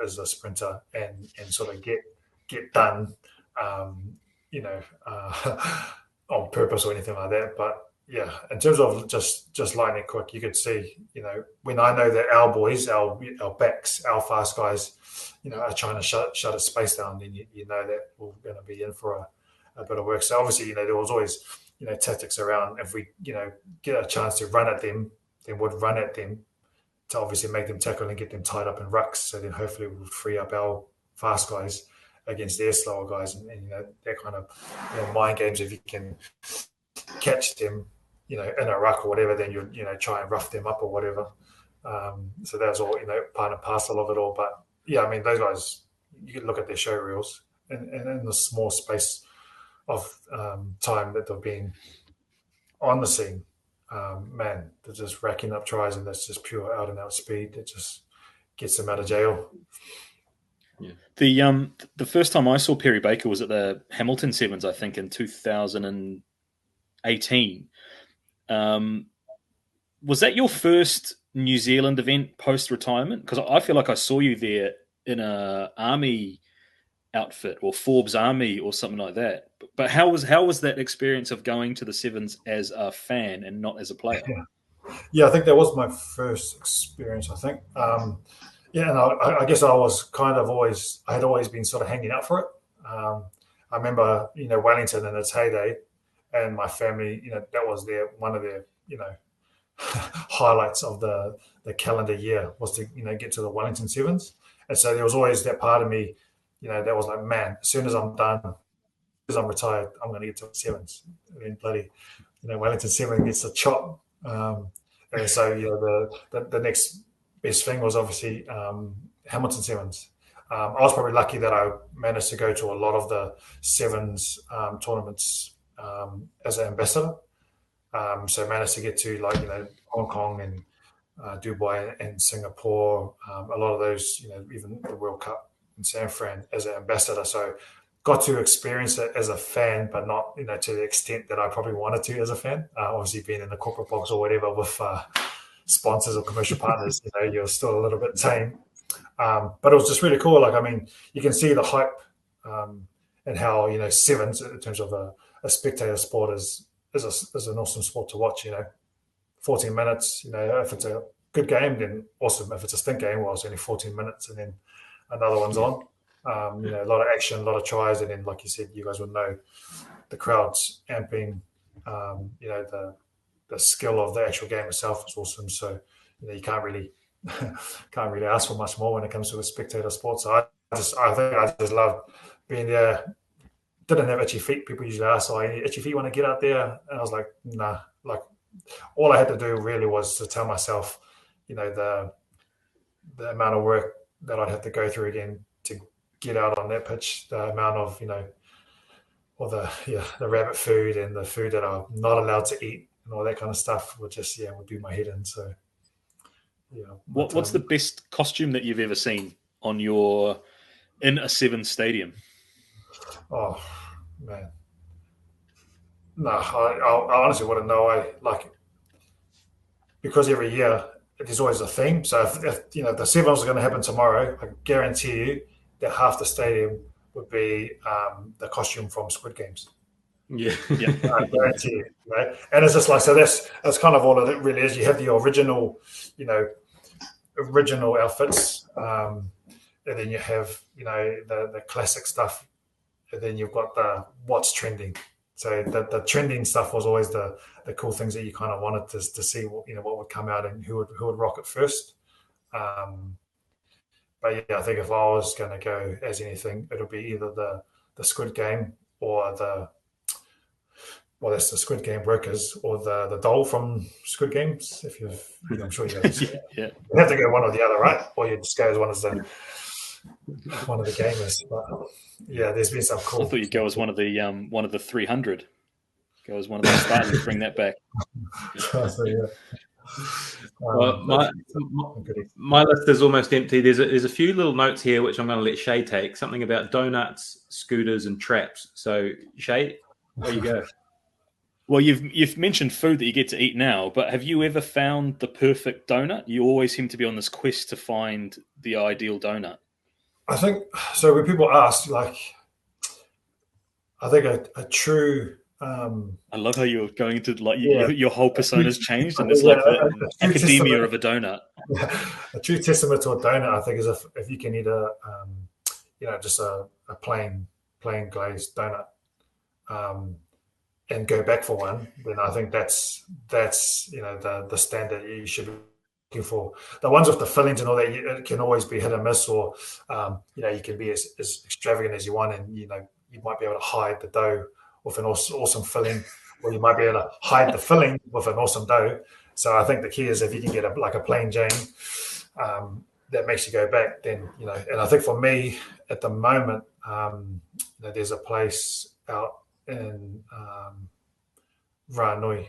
is a sprinter and sort of get done, on purpose or anything like that. But yeah, in terms of just lightning quick, you could see, when I know that our boys, our backs, our fast guys, are trying to shut a space down, then you know that we're going to be in for a bit of work. So obviously, there was always, tactics around. If we, get a chance to run at them, then we'd run at them to obviously make them tackle and get them tied up in rucks. So then hopefully we'll free up our fast guys against their slower guys, and that kind of mind games. If you can catch them, in a ruck or whatever, then you try and rough them up or whatever. So that's all part and parcel of it all. But yeah, I mean, those guys, you can look at their show reels, and in the small space of time that they've been on the scene, man, they're just racking up tries, and that's just pure out and out speed that just gets them out of jail. Yeah. The first time I saw Perry Baker was at the Hamilton Sevens, I think, in 2018. Was that your first New Zealand event post-retirement? Because I feel like I saw you there in a army outfit or Forbes Army or something like that. But how was that experience of going to the Sevens as a fan and not as a player? Yeah, I think that was my first experience, I think. And I guess I was kind of I had always been sort of hanging out for it. I remember, Wellington in its heyday, and my family, that was one of their, highlights of the calendar year was to, get to the Wellington Sevens. And so there was always that part of me, that was like, man, as soon as I'm done, as I'm retired, I'm going to get to the Sevens. I mean, bloody, Wellington Seven gets a chop. And so, the next best thing was obviously Hamilton Sevens. I was probably lucky that I managed to go to a lot of the Sevens tournaments as an ambassador. So I managed to get to Hong Kong and Dubai and Singapore, a lot of those, even the World Cup in San Fran as an ambassador. So got to experience it as a fan, but not, to the extent that I probably wanted to as a fan. Obviously being in the corporate box or whatever with sponsors or commercial partners, you're still a little bit tame. But it was just really cool. Like, I mean, you can see the hype and how, Sevens in terms of a spectator sport is an awesome sport to watch, 14 minutes, if it's a good game, then awesome. If it's a stink game, well, it's only 14 minutes and then another one's on. A lot of action, a lot of tries. And then, like you said, you guys would know the crowds amping, the skill of the actual game itself is awesome. So, you can't really ask for much more when it comes to a spectator sport. So I think I just love being there. Didn't have itchy feet. People usually ask, any itchy feet when I get out there? And I was like, nah. Like, all I had to do really was to tell myself, the amount of work that I'd have to go through again to get out on that pitch, the amount of, or the rabbit food and the food that I'm not allowed to eat and all that kind of stuff would just, would do my head in. So, What's the best costume that you've ever seen in a Seven stadium? Oh, man. No, I honestly wouldn't know. Because every year there's always a theme. So if the Sevens are going to happen tomorrow, I guarantee you that half the stadium would be the costume from Squid Games. Yeah. I guarantee you, right? And it's just like, so that's kind of all it really is. You have the original outfits, and then you have, the classic stuff, and then you've got the what's trending. So the trending stuff was always the cool things that you kind of wanted to see what would come out and who would rock it first. But yeah, I think if I was going to go as anything, it'll be either the Squid Game or that's the Squid Game workers or the doll from Squid Games. If I'm sure you have. Yeah. You have to go one or the other, right? Or you just go as one of the gamers. But yeah, there's been some cool. I thought you'd go as one of the 300. Go as one of those starters. Bring that back. So, yeah. Well, my list is almost empty. There's a few little notes here which I'm going to let Shay take. Something about donuts, scooters, and traps. So, Shay, where you go? Well, you've mentioned food that you get to eat now, but have you ever found the perfect donut? You always seem to be on this quest to find the ideal donut. I think so. When people ask, like, I think a true. I love how you're going into your whole persona's changed, and it's like the academia of a donut. A true testament to a donut, I think, is if you can eat just a plain glazed donut, and go back for one, then I think that's the standard you should be looking for. The ones with the fillings and all that, it can always be hit and miss, or you can be as extravagant as you want, and you might be able to hide the dough with an awesome filling, or you might be able to hide the filling with an awesome dough. So I think the key is if you can get a plain Jane that makes you go back, then And I think for me at the moment, there's a place out in Ranui.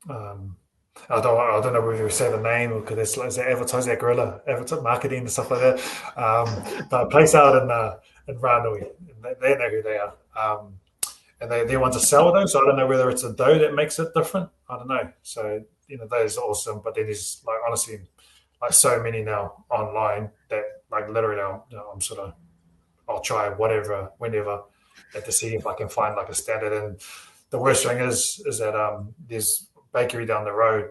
I don't know whether we say the name or because it's advertising, that guerrilla marketing and stuff like that. But a place out in Ranui, they know who they are. And their one's a sourdough, so I don't know whether it's a dough that makes it different. I don't know. So, that is awesome. But then there's, like, honestly, like so many now online that, like, literally I'll try whatever, whenever, to see if I can find, like, a standard. And the worst thing is that there's a bakery down the road,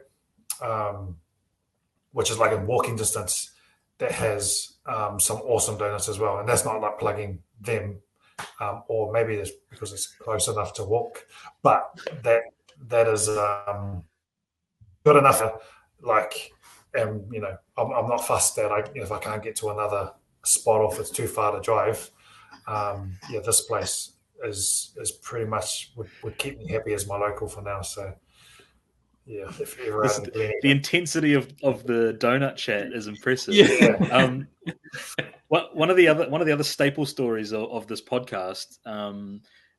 which is, like, in walking distance, that has some awesome donuts as well. And that's not, like, plugging them. Or maybe it's because it's close enough to walk, but that is good enough. Like, and I'm not fussed that if I can't get to another spot or if it's too far to drive. This place is pretty much would keep me happy as my local for now. So. Yeah, if you're the intensity of the donut chat is impressive. Yeah. One of the other staple stories of this podcast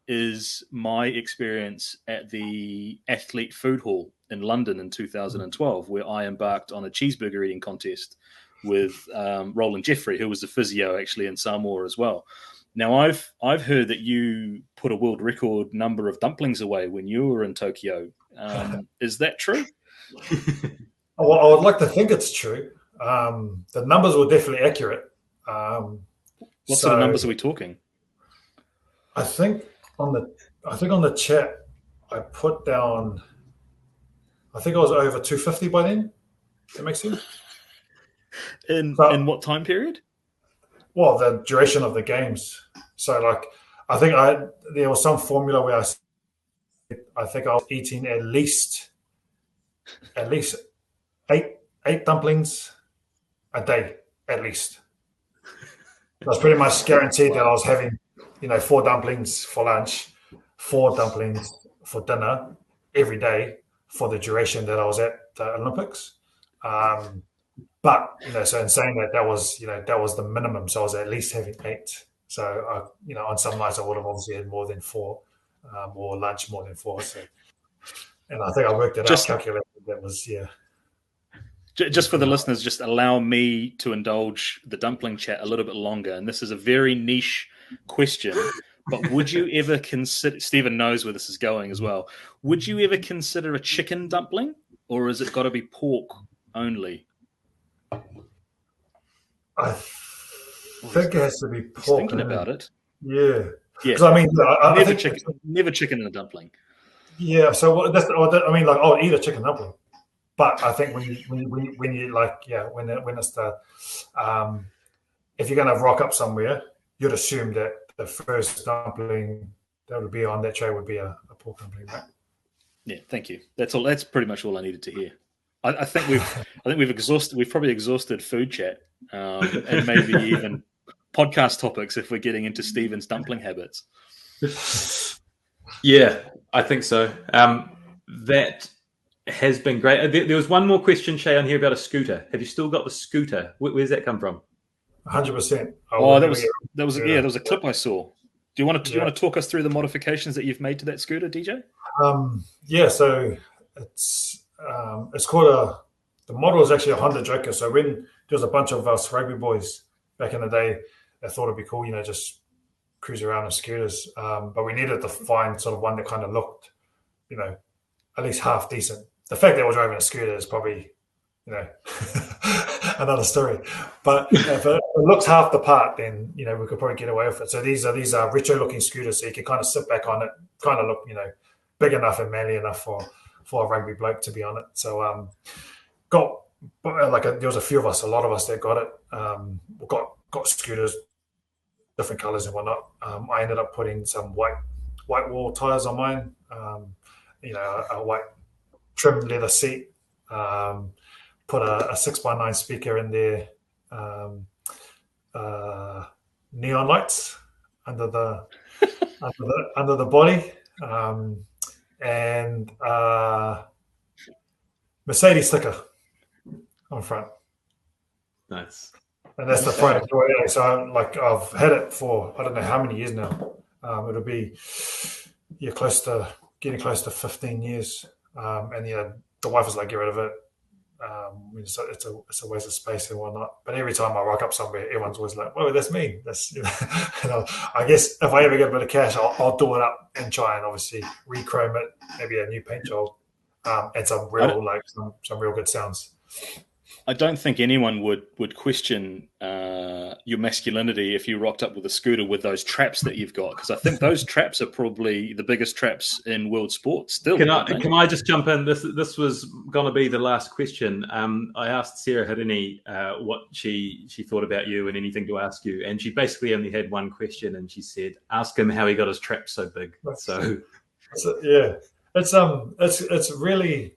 is my experience at the Athlete Food Hall in London in 2012, where I embarked on a cheeseburger eating contest with Roland Jeffrey, who was the physio actually in Samoa as well. Now, I've heard that you put a world record number of dumplings away when you were in Tokyo. Is that true? Well, I would like to think it's true. The numbers were definitely accurate. What sort of numbers are we talking? I think on the chat I put down. I think I was over 250 by then. That makes sense. In what time period? Well, the duration of the games. So, like, I think there was some formula where I think I was eating at least eight dumplings a day, at least. I was pretty much guaranteed that I was having, 4 dumplings for lunch, 4 dumplings for dinner every day for the duration that I was at the Olympics. But, so in saying that was the minimum. So I was at least having 8. So, on some nights I would have obviously had more than 4, or lunch more than 4. So, and I think I worked it out, calculated that was, yeah. Just for the listeners, just allow me to indulge the dumpling chat a little bit longer. And this is a very niche question, but would you ever consider, Stephen knows where this is going as well, would you ever consider a chicken dumpling, or has it got to be pork only? I think it has to be pork. He's thinking about it. Yeah. Yeah. I mean, I think never chicken in a dumpling. Yeah. So I'll eat a chicken dumpling. But I think when you like, when it's the if you're going to rock up somewhere, you'd assume that the first dumpling that would be on that tray would be a pork dumpling, right? Yeah, thank you. That's all. That's pretty much all I needed to hear. I think we've probably exhausted food chat, and maybe even podcast topics if we're getting into Stephen's dumpling habits. Yeah, I think so. That has been great. There was one more question, Shay, on here about a scooter. Have you still got the scooter? Where's that come from? 100%. That was a clip I saw. Do you want to talk us through the modifications that you've made to that scooter, DJ? So it's called the model is actually a Honda Joker. So when there was a bunch of us rugby boys back in the day, they thought it'd be cool, just cruise around in scooters. But we needed to find sort of one that kind of looked, at least half decent. The fact that we're driving a scooter is probably, another story. But if it looks half the part, then we could probably get away with it. So these are retro-looking scooters, so you can kind of sit back on it, kind of look, big enough and manly enough for a rugby bloke to be on it. So there was a few of us, a lot of us that got it. We got scooters, different colours and whatnot. I ended up putting some white wall tyres on mine. A white trim leather seat. Put a 6x9 speaker in there. Neon lights under the body. And Mercedes sticker on front. Nice. And that's the front. So I've had it for I don't know how many years now. It'll be getting close to 15 years. And the wife was like, get rid of it. It's a waste of space and whatnot. But every time I rock up somewhere, everyone's always like, "Whoa, that's me." That's I guess if I ever get a bit of cash, I'll do it up and try and obviously re-chrome it, maybe a new paint job, and some real some real good sounds. I don't think anyone would question your masculinity if you rocked up with a scooter with those traps that you've got, because I think those traps are probably the biggest traps in world sport still. Can I just jump in? This was going to be the last question. I asked Sarah Harini what she thought about you and anything to ask you, and she basically only had one question, and she said, "Ask him how he got his traps so big." It's really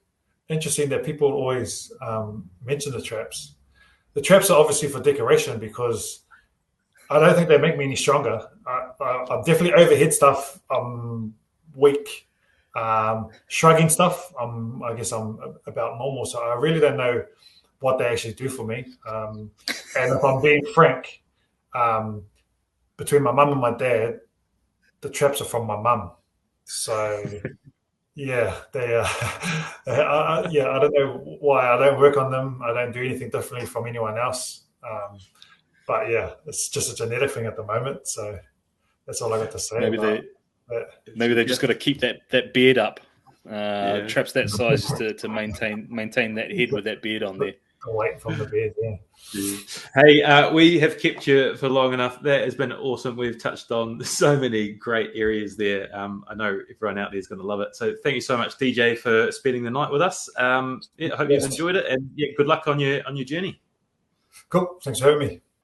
interesting that people always mention the traps. The traps are obviously for decoration because I don't think they make me any stronger. I'm definitely overhead stuff. I'm weak. Shrugging stuff, I guess I'm about normal. So I really don't know what they actually do for me. And if I'm being frank, between my mum and my dad, the traps are from my mum. So yeah, they I don't know why I don't work on them. I don't do anything differently from anyone else. But yeah, it's just a genetic thing at the moment. So that's all I got to say. Maybe they just got to keep that beard up. Traps that size just to maintain that head with that beard on there. The weight from the beard, yeah. Hey, we have kept you for long enough. That has been awesome. We've touched on so many great areas there. I know everyone out there is going to love it. So thank you so much, DJ, for spending the night with us. I hope you've enjoyed it, and good luck on your journey. Cool. Thanks for having me.